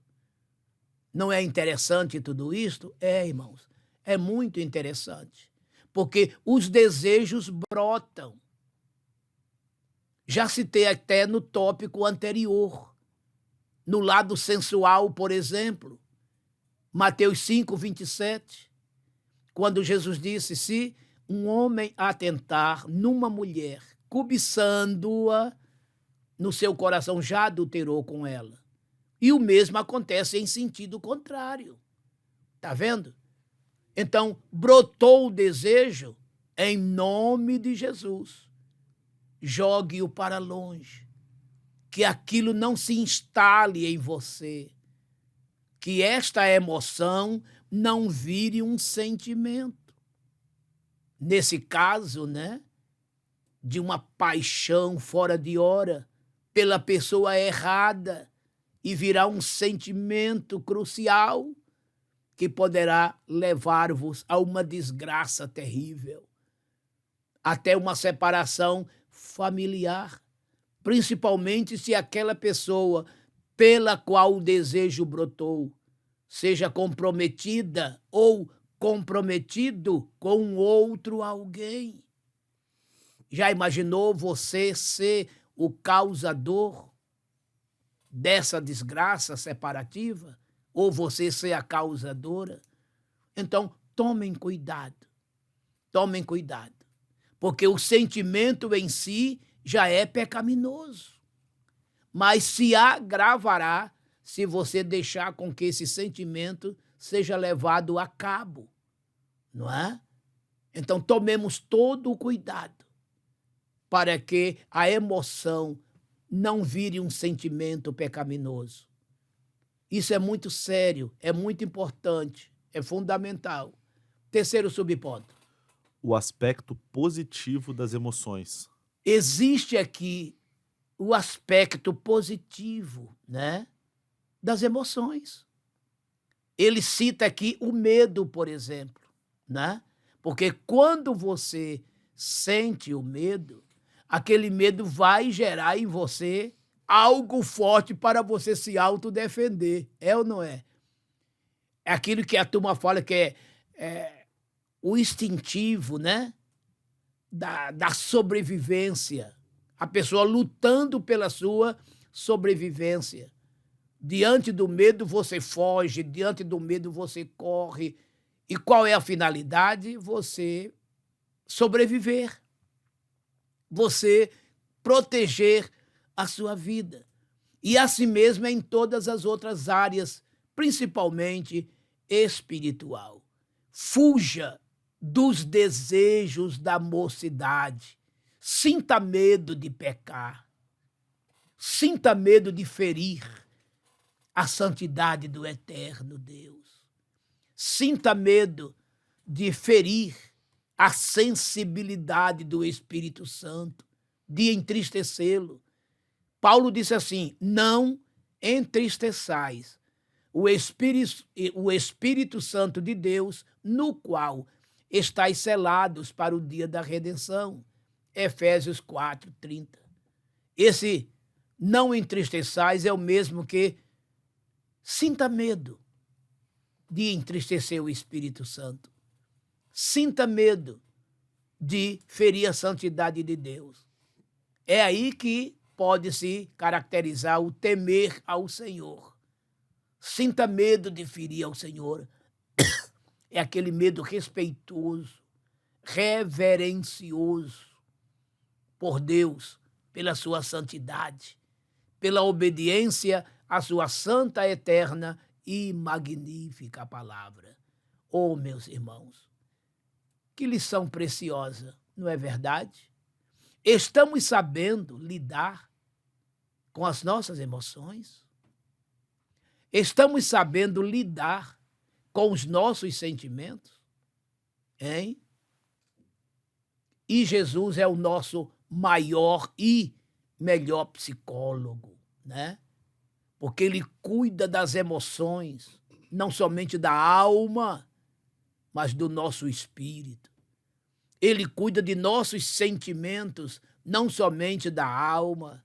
Não é interessante tudo isto? É, irmãos, é muito interessante, porque os desejos brotam. Já citei até no tópico anterior, no lado sensual, por exemplo, Mateus 5, 27, quando Jesus disse, se um homem atentar numa mulher, cobiçando-a, no seu coração já adulterou com ela. E o mesmo acontece em sentido contrário. Está vendo? Então, brotou o desejo em nome de Jesus. Jogue-o para longe. Que aquilo não se instale em você. Que esta emoção não vire um sentimento. Nesse caso, né, de uma paixão fora de hora pela pessoa errada e virá um sentimento crucial que poderá levar-vos a uma desgraça terrível, até uma separação familiar, principalmente se aquela pessoa pela qual o desejo brotou seja comprometida ou comprometido com outro alguém. Já imaginou você ser o causador dessa desgraça separativa? Ou você ser a causadora? Então, tomem cuidado. Tomem cuidado. Porque o sentimento em si já é pecaminoso. Mas se agravará se você deixar com que esse sentimento seja levado a cabo. Não é? Então, tomemos todo o cuidado para que a emoção não vire um sentimento pecaminoso. Isso é muito sério, é muito importante, é fundamental. Terceiro subponto. O aspecto positivo das emoções. Existe aqui o aspecto positivo, né, das emoções. Ele cita aqui o medo, por exemplo, né? Porque quando você sente o medo, aquele medo vai gerar em você algo forte para você se autodefender. É ou não é? É aquilo que a turma fala que é o instintivo, né? Da sobrevivência. A pessoa lutando pela sua sobrevivência. Diante do medo você foge, diante do medo você corre. E qual é a finalidade? Você sobreviver, você proteger a sua vida. E assim mesmo é em todas as outras áreas, principalmente espiritual. Fuja dos desejos da mocidade. Sinta medo de pecar. Sinta medo de ferir a santidade do eterno Deus. Sinta medo de ferir a sensibilidade do Espírito Santo, de entristecê-lo. Paulo disse assim: não entristeçais o Espírito Santo de Deus, no qual estáis selados para o dia da redenção. Efésios 4:30. Esse não entristeçais é o mesmo que sinta medo de entristecer o Espírito Santo. Sinta medo de ferir a santidade de Deus. É aí que pode se caracterizar o temer ao Senhor. Sinta medo de ferir ao Senhor. É aquele medo respeitoso, reverencioso por Deus, pela sua santidade, pela obediência à sua santa, eterna e magnífica palavra. Oh, meus irmãos, que lição preciosa, não é verdade? Estamos sabendo lidar com as nossas emoções? Estamos sabendo lidar com os nossos sentimentos? Hein? E Jesus é o nosso maior e melhor psicólogo, né? Porque ele cuida das emoções, não somente da alma, mas do nosso espírito. Ele cuida de nossos sentimentos, não somente da alma,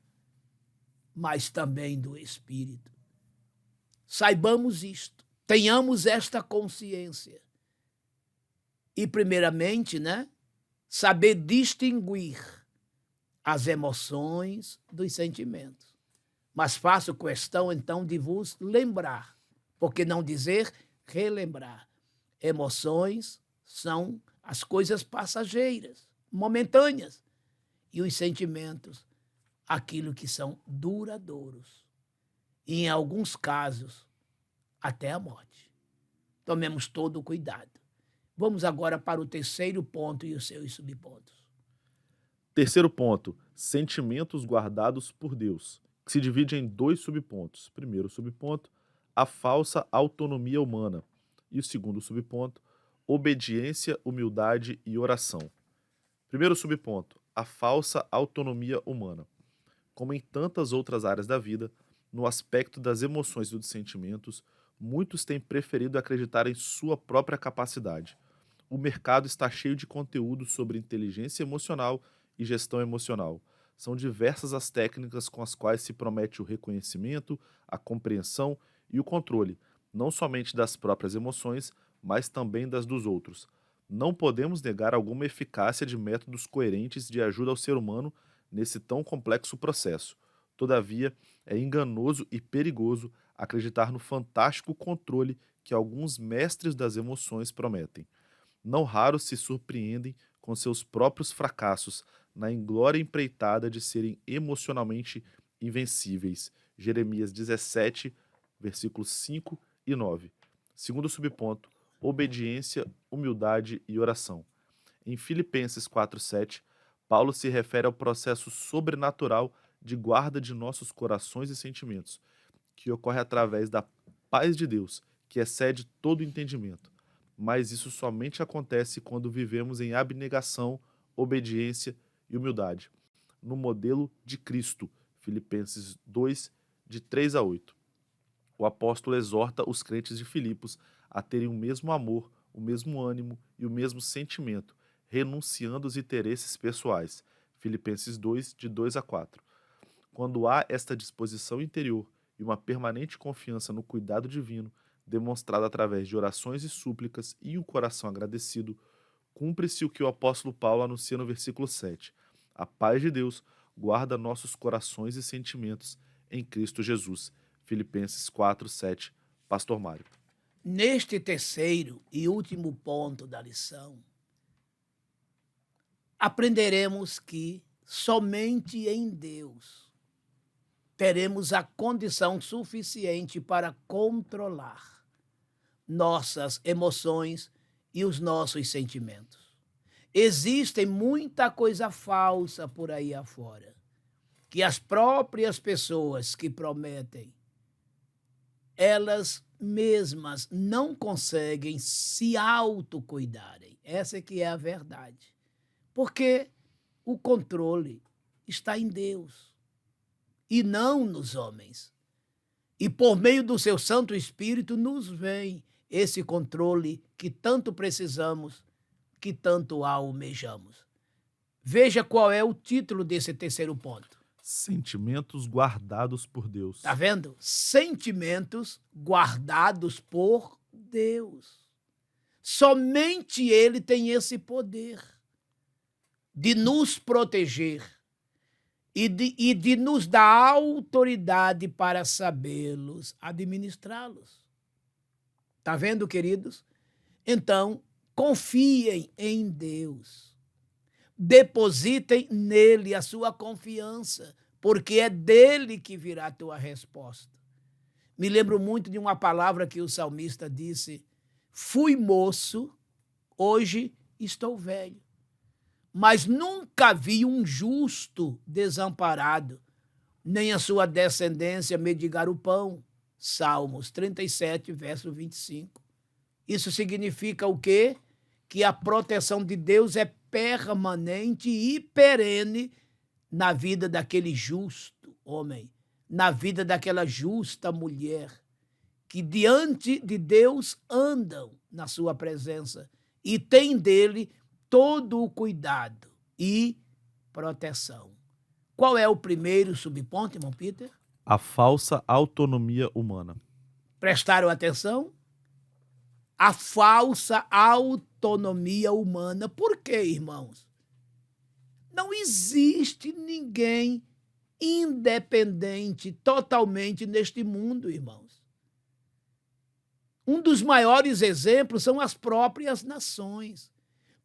mas também do espírito. Saibamos isto, tenhamos esta consciência. E, primeiramente, né, saber distinguir as emoções dos sentimentos. Mas faço questão, então, de vos lembrar, porque não dizer relembrar. Emoções são as coisas passageiras, momentâneas, e os sentimentos, aquilo que são duradouros. E, em alguns casos, até a morte. Tomemos todo o cuidado. Vamos agora para o terceiro ponto e os seus subpontos. Terceiro ponto, sentimentos guardados por Deus, que se divide em 2 subpontos. Primeiro subponto, a falsa autonomia humana. E o segundo subponto, obediência, humildade e oração. Primeiro subponto, a falsa autonomia humana. Como em tantas outras áreas da vida, no aspecto das emoções e dos sentimentos, muitos têm preferido acreditar em sua própria capacidade. O mercado está cheio de conteúdo sobre inteligência emocional e gestão emocional. São diversas as técnicas com as quais se promete o reconhecimento, a compreensão e o controle, não somente das próprias emoções, mas também das dos outros. Não podemos negar alguma eficácia de métodos coerentes de ajuda ao ser humano nesse tão complexo processo. Todavia, é enganoso e perigoso acreditar no fantástico controle que alguns mestres das emoções prometem. Não raro se surpreendem com seus próprios fracassos na inglória empreitada de serem emocionalmente invencíveis. Jeremias 17, versículos 5 e 9. Segundo subponto, obediência, humildade e oração. Em Filipenses 4:7, Paulo se refere ao processo sobrenatural de guarda de nossos corações e sentimentos, que ocorre através da paz de Deus, que excede todo entendimento. Mas isso somente acontece quando vivemos em abnegação, obediência e humildade, no modelo de Cristo. Filipenses 2, de 3 a 8. O apóstolo exorta os crentes de Filipos a terem o mesmo amor, o mesmo ânimo e o mesmo sentimento, renunciando os interesses pessoais. Filipenses 2, de 2 a 4. Quando há esta disposição interior e uma permanente confiança no cuidado divino, demonstrada através de orações e súplicas e um coração agradecido, cumpre-se o que o apóstolo Paulo anuncia no versículo 7. A paz de Deus, guarda nossos corações e sentimentos em Cristo Jesus. Filipenses 4:7. Pastor Mário. Neste terceiro e último ponto da lição, aprenderemos que somente em Deus teremos a condição suficiente para controlar nossas emoções e os nossos sentimentos. Existem muita coisa falsa por aí afora, que as próprias pessoas que prometem, elas mesmas não conseguem se autocuidarem. Essa é que é a verdade. Porque o controle está em Deus e não nos homens. E por meio do seu Santo Espírito nos vem esse controle que tanto precisamos, que tanto almejamos. Veja qual é o título desse terceiro ponto. Sentimentos guardados por Deus. Está vendo? Sentimentos guardados por Deus. Somente Ele tem esse poder de nos proteger e de nos dar autoridade para sabê-los administrá-los. Está vendo, queridos? Então, confiem em Deus. Depositem nele a sua confiança, porque é dele que virá a tua resposta. Me lembro muito de uma palavra que o salmista disse: fui moço, hoje estou velho, mas nunca vi um justo desamparado, nem a sua descendência mendigar o pão. Salmos 37, verso 25. Isso significa o quê? Que a proteção de Deus é permanente e perene na vida daquele justo homem, na vida daquela justa mulher, que diante de Deus andam na sua presença e têm dele todo o cuidado e proteção. Qual é o primeiro subponto, irmão Peter? A falsa autonomia humana. Prestaram atenção? A falsa autonomia humana. Por quê, irmãos? Não existe ninguém independente totalmente neste mundo, irmãos. Um dos maiores exemplos são as próprias nações.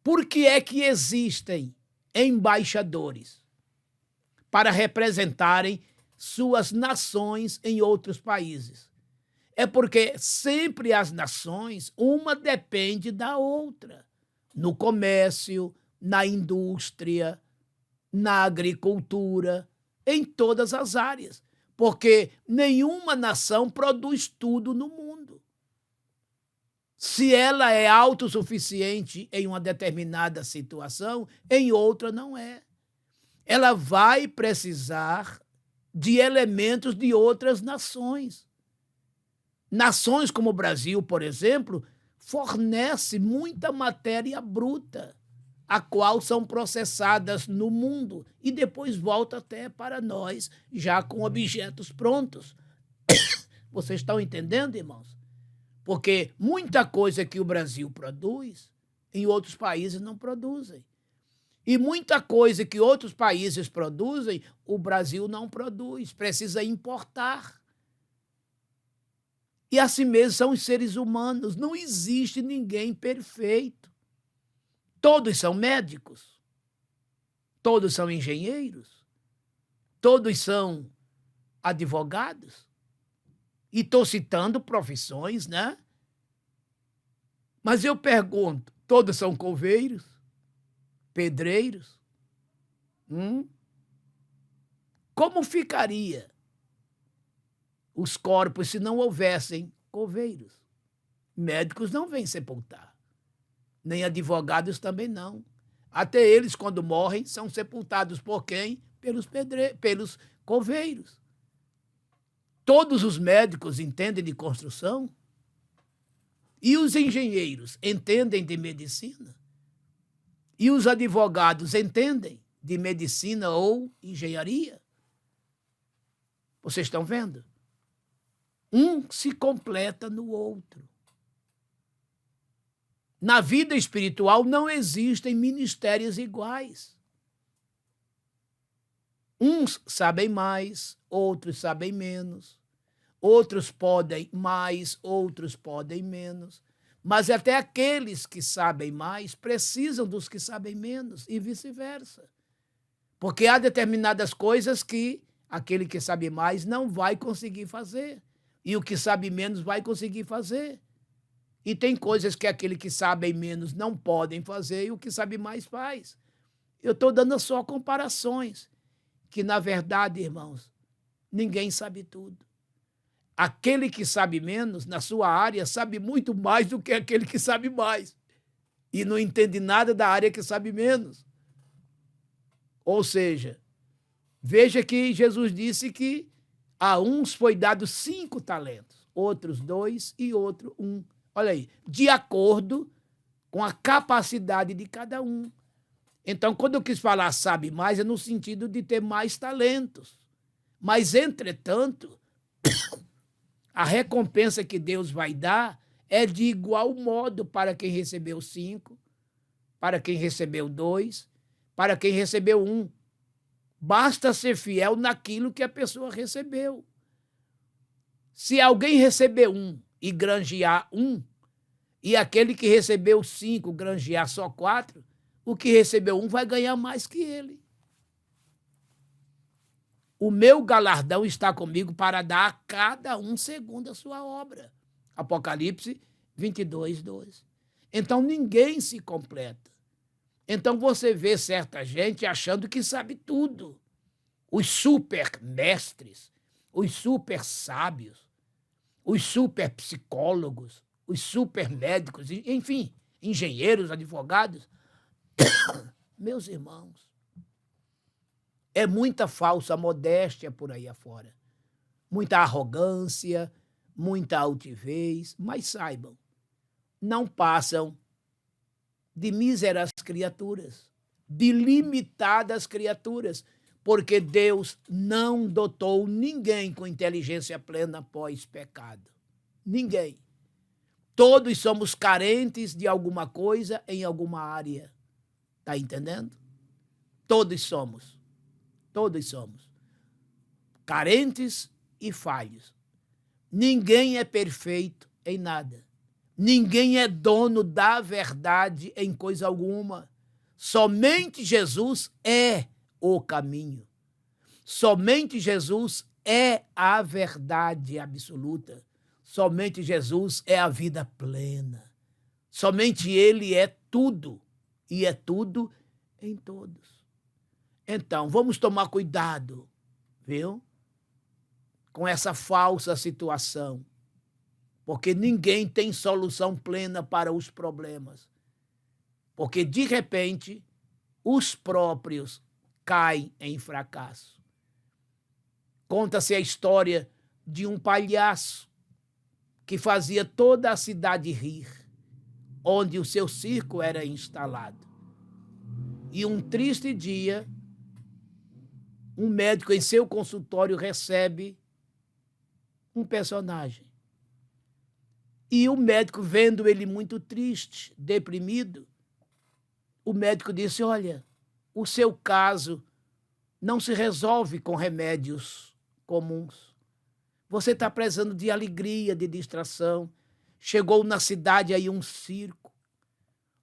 Por que é que existem embaixadores para representarem suas nações em outros países? É porque sempre as nações, uma depende da outra, no comércio, na indústria, na agricultura, em todas as áreas, porque nenhuma nação produz tudo no mundo. Se ela é autossuficiente em uma determinada situação, em outra não é. Ela vai precisar de elementos de outras nações. Nações como o Brasil, por exemplo, fornece muita matéria bruta, a qual são processadas no mundo e depois volta até para nós, já com objetos prontos. Vocês estão entendendo, irmãos? Porque muita coisa que o Brasil produz, em outros países não produzem. E muita coisa que outros países produzem, o Brasil não produz, precisa importar. E assim mesmo são os seres humanos, não existe ninguém perfeito. Todos são médicos, todos são engenheiros, todos são advogados. E estou citando profissões, né? Mas eu pergunto, todos são coveiros? Pedreiros? Como ficaria os corpos se não houvessem coveiros? Médicos não vêm sepultar, nem advogados também não. Até eles, quando morrem, são sepultados por quem? Pelos coveiros. Todos os médicos entendem de construção? E os engenheiros entendem de medicina? E os advogados entendem de medicina ou engenharia? Vocês estão vendo? Um se completa no outro. Na vida espiritual não existem ministérios iguais. Uns sabem mais, outros sabem menos. Outros podem mais, outros podem menos. Mas até aqueles que sabem mais precisam dos que sabem menos e vice-versa. Porque há determinadas coisas que aquele que sabe mais não vai conseguir fazer e o que sabe menos vai conseguir fazer. E tem coisas que aquele que sabe menos não podem fazer e o que sabe mais faz. Eu estou dando só comparações, que na verdade, irmãos, ninguém sabe tudo. Aquele que sabe menos, na sua área, sabe muito mais do que aquele que sabe mais. E não entende nada da área que sabe menos. Ou seja, veja que Jesus disse que a uns foi dado 5 talentos, outros 2 e outro 1. Olha aí, de acordo com a capacidade de cada um. Então, quando eu quis falar sabe mais, é no sentido de ter mais talentos. Mas, entretanto, a recompensa que Deus vai dar é de igual modo para quem recebeu 5, para quem recebeu 2, para quem recebeu 1. Basta ser fiel naquilo que a pessoa recebeu. Se alguém receber 1 e granjear 1, e aquele que recebeu 5 granjear só 4, o que recebeu 1 vai ganhar mais que ele. O meu galardão está comigo para dar a cada um segundo a sua obra. Apocalipse 22, 12. Então ninguém se completa. Então você vê certa gente achando que sabe tudo. Os super mestres, os super sábios, os super psicólogos, os super médicos, enfim, engenheiros, advogados. Meus irmãos, é muita falsa modéstia por aí afora, muita arrogância, muita altivez, mas saibam, não passam de míseras criaturas, de limitadas criaturas, porque Deus não dotou ninguém com inteligência plena pós-pecado. Ninguém. Todos somos carentes de alguma coisa em alguma área. Está entendendo? Todos somos. Todos somos carentes e falhos. Ninguém é perfeito em nada. Ninguém é dono da verdade em coisa alguma. Somente Jesus é o caminho. Somente Jesus é a verdade absoluta. Somente Jesus é a vida plena. Somente Ele é tudo. E é tudo em todos. Então, vamos tomar cuidado, viu? Com essa falsa situação. Porque ninguém tem solução plena para os problemas. Porque, de repente, os próprios caem em fracasso. Conta-se a história de um palhaço que fazia toda a cidade rir, onde o seu circo era instalado. E um triste dia, um médico em seu consultório recebe um personagem. E o médico, vendo ele muito triste, deprimido, o médico disse: olha, o seu caso não se resolve com remédios comuns. Você está precisando de alegria, de distração. Chegou na cidade aí um circo,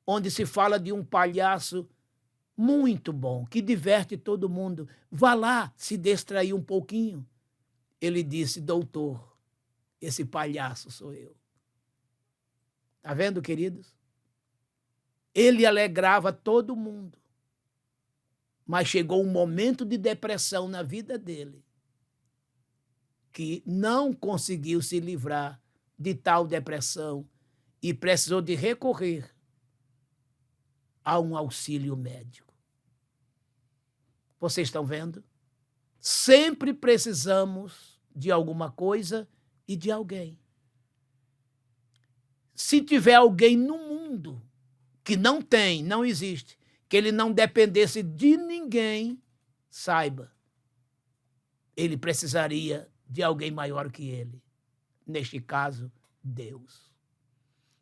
onde se fala de um palhaço muito bom, que diverte todo mundo. Vá lá se distrair um pouquinho. Ele disse: doutor, esse palhaço sou eu. Está vendo, queridos? Ele alegrava todo mundo. Mas chegou um momento de depressão na vida dele, que não conseguiu se livrar de tal depressão e precisou de recorrer a um auxílio médico. Vocês estão vendo? Sempre precisamos de alguma coisa e de alguém. Se tiver alguém no mundo que não tem, não existe, que ele não dependesse de ninguém, saiba, ele precisaria de alguém maior que ele. Neste caso, Deus.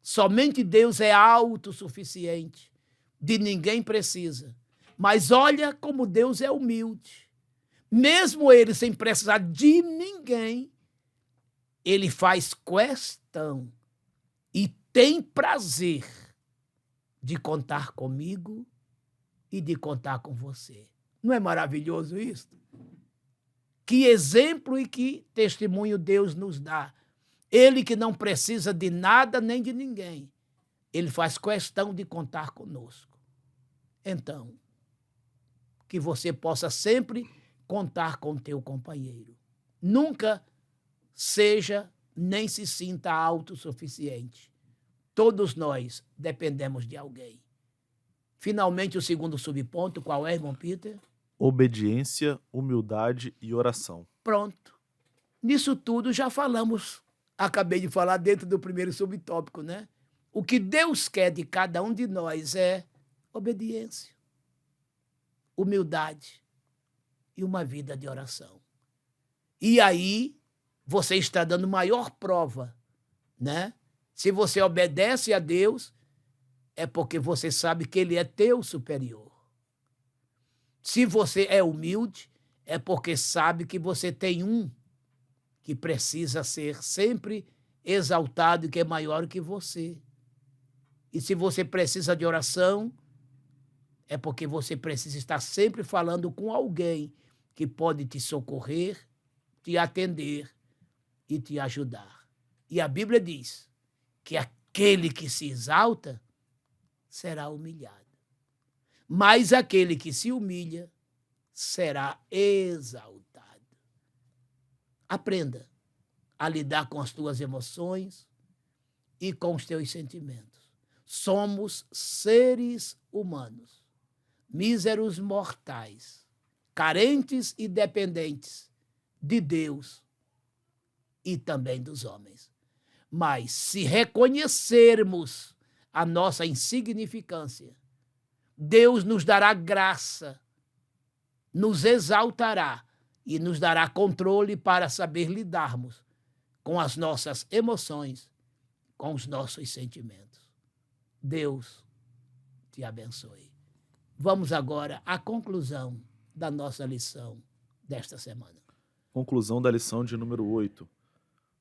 Somente Deus é autossuficiente, de ninguém precisa. Mas olha como Deus é humilde. mesmo ele sem precisar de ninguém, ele faz questão e tem prazer de contar comigo e de contar com você. Não é maravilhoso isso? Que exemplo e que testemunho Deus nos dá. Ele que não precisa de nada nem de ninguém, ele faz questão de contar conosco. Então, que você possa sempre contar com teu companheiro. Nunca seja nem se sinta autossuficiente. Todos nós dependemos de alguém. Finalmente, o segundo subponto, qual é, irmão Peter? Obediência, humildade e oração. Pronto. Nisso tudo já falamos. Acabei de falar dentro do primeiro subtópico, né? O que Deus quer de cada um de nós é obediência, humildade e uma vida de oração. E aí, você está dando maior prova, né? Se você obedece a Deus, é porque você sabe que Ele é teu superior. Se você é humilde, é porque sabe que você tem um que precisa ser sempre exaltado e que é maior que você. E se você precisa de oração, é porque você precisa estar sempre falando com alguém que pode te socorrer, te atender e te ajudar. E a Bíblia diz que aquele que se exalta será humilhado, mas aquele que se humilha será exaltado. Aprenda a lidar com as tuas emoções e com os teus sentimentos. Somos seres humanos, míseros mortais, carentes e dependentes de Deus e também dos homens. Mas se reconhecermos a nossa insignificância, Deus nos dará graça, nos exaltará e nos dará controle para saber lidarmos com as nossas emoções, com os nossos sentimentos. Deus te abençoe. Vamos agora à conclusão da nossa lição desta semana. Conclusão da lição de número 8.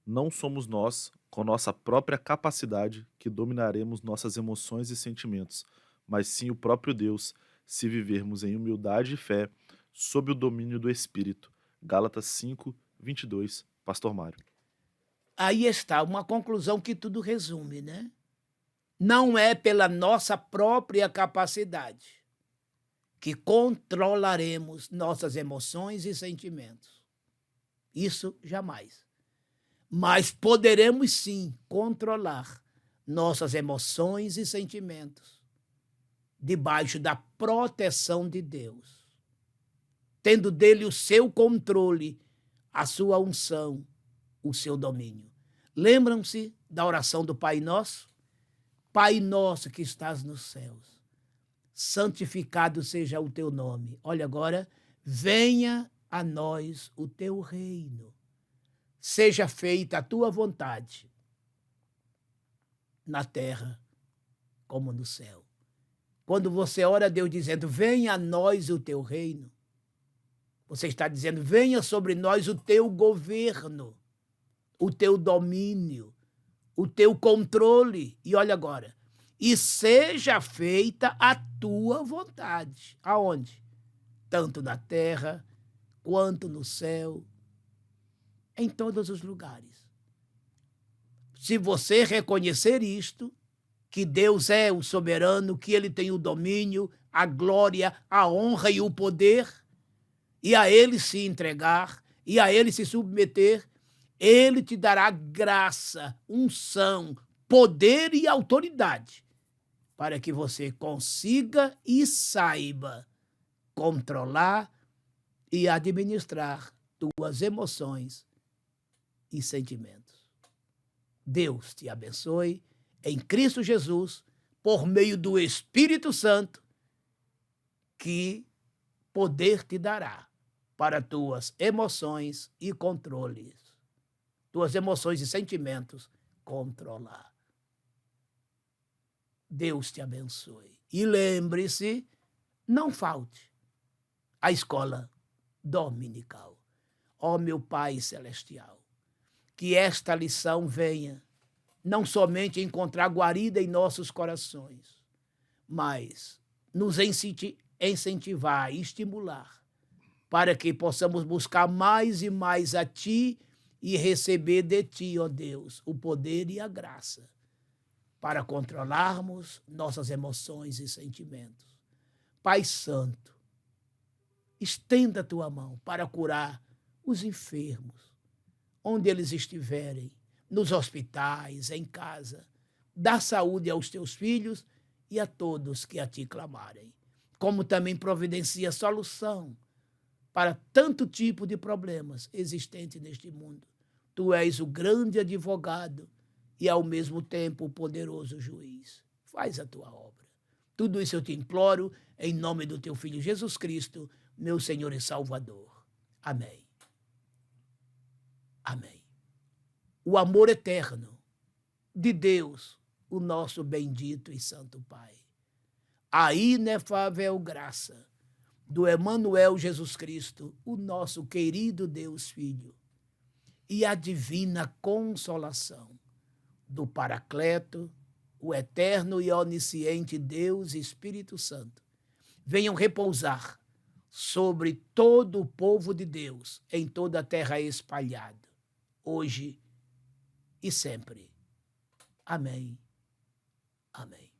Não somos nós, com nossa própria capacidade, que dominaremos nossas emoções e sentimentos, mas sim o próprio Deus, se vivermos em humildade e fé, sob o domínio do Espírito. Gálatas 5, 22, Pastor Mário. Aí está uma conclusão que tudo resume, né? Não é pela nossa própria capacidade que controlaremos nossas emoções e sentimentos. Isso jamais. Mas poderemos sim controlar nossas emoções e sentimentos debaixo da proteção de Deus, tendo dele o seu controle, a sua unção, o seu domínio. Lembram-se da oração do Pai Nosso? Pai nosso que estás nos céus, santificado seja o teu nome. Olha agora, venha a nós o teu reino. Seja feita a tua vontade, na terra como no céu. Quando você ora a Deus dizendo, venha a nós o teu reino, você está dizendo, venha sobre nós o teu governo, o teu domínio, o teu controle. E olha agora, e seja feita a tua vontade. Aonde? Tanto na terra, quanto no céu, em todos os lugares. Se você reconhecer isto, que Deus é o soberano, que Ele tem o domínio, a glória, a honra e o poder, e a Ele se entregar, e a Ele se submeter, Ele te dará graça, unção, poder e autoridade para que você consiga e saiba controlar e administrar tuas emoções e sentimentos. Deus te abençoe em Cristo Jesus, por meio do Espírito Santo, que poder te dará para tuas emoções e controles. Tuas emoções e sentimentos controlar. Deus te abençoe. E lembre-se, não falte à escola dominical. Ó meu Pai Celestial, que esta lição venha não somente encontrar guarida em nossos corações, mas nos incentivar, estimular, para que possamos buscar mais e mais a Ti e receber de Ti, ó Deus, o poder e a graça para controlarmos nossas emoções e sentimentos. Pai Santo, estenda a Tua mão para curar os enfermos, onde eles estiverem, nos hospitais, em casa. Dá saúde aos Teus filhos e a todos que a Ti clamarem. Como também providencia solução para tanto tipo de problemas existentes neste mundo. Tu és o grande advogado e, ao mesmo tempo, o poderoso juiz. Faz a Tua obra. Tudo isso eu te imploro em nome do Teu Filho Jesus Cristo, meu Senhor e Salvador. Amém. Amém. O amor eterno de Deus, o nosso bendito e santo Pai, a inefável graça do Emanuel Jesus Cristo, o nosso querido Deus Filho, e a divina consolação do Paracleto, o eterno e onisciente Deus Espírito Santo, venham repousar sobre todo o povo de Deus, em toda a terra espalhada, hoje e sempre. Amém. Amém.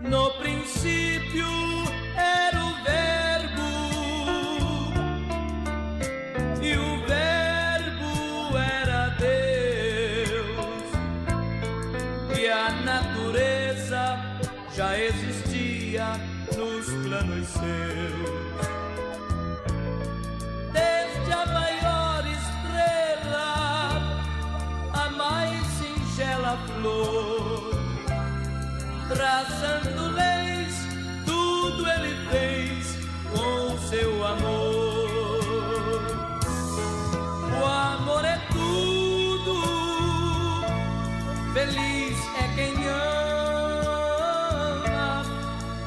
No princípio era o Verbo, e o Verbo era Deus, e a natureza já existia nos planos seus. Desde a maior estrela, a mais singela flor, traçando leis, tudo ele fez com seu amor. O amor é tudo, feliz é quem ama,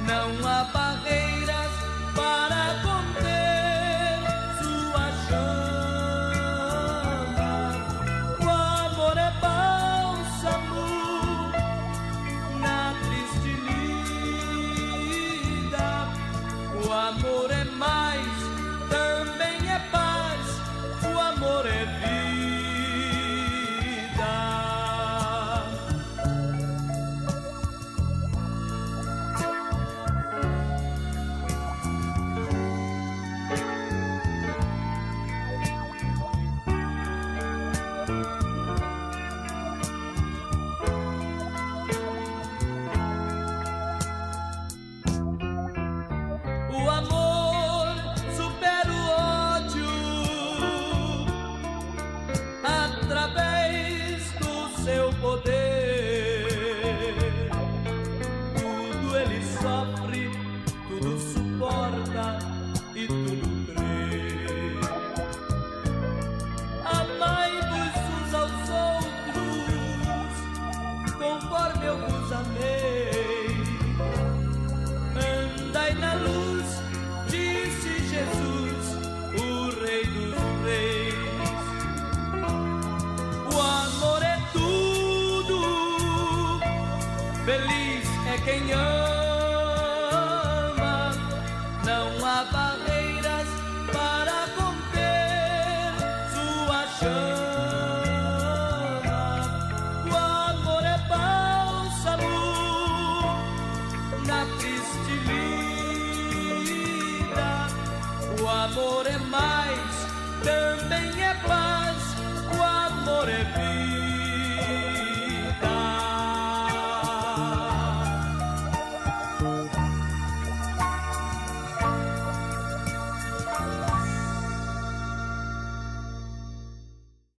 não há barreiras para conter sua chama. O amor é bálsamo na triste lida, o amor é mais, também é paz, o amor é vida. O amor supera o ódio através do seu poder. Tudo ele sofre, tudo suporta e tudo crê. Amai-vos uns aos outros, conforme eu vos amei. Andai na luz, disse Jesus, o Rei dos Reis. O amor é tudo, feliz é quem ama, não há barreiras para conter sua chama. O amor é bálsamo na triste lida, o amor é mais, também é paz, o amor é vida.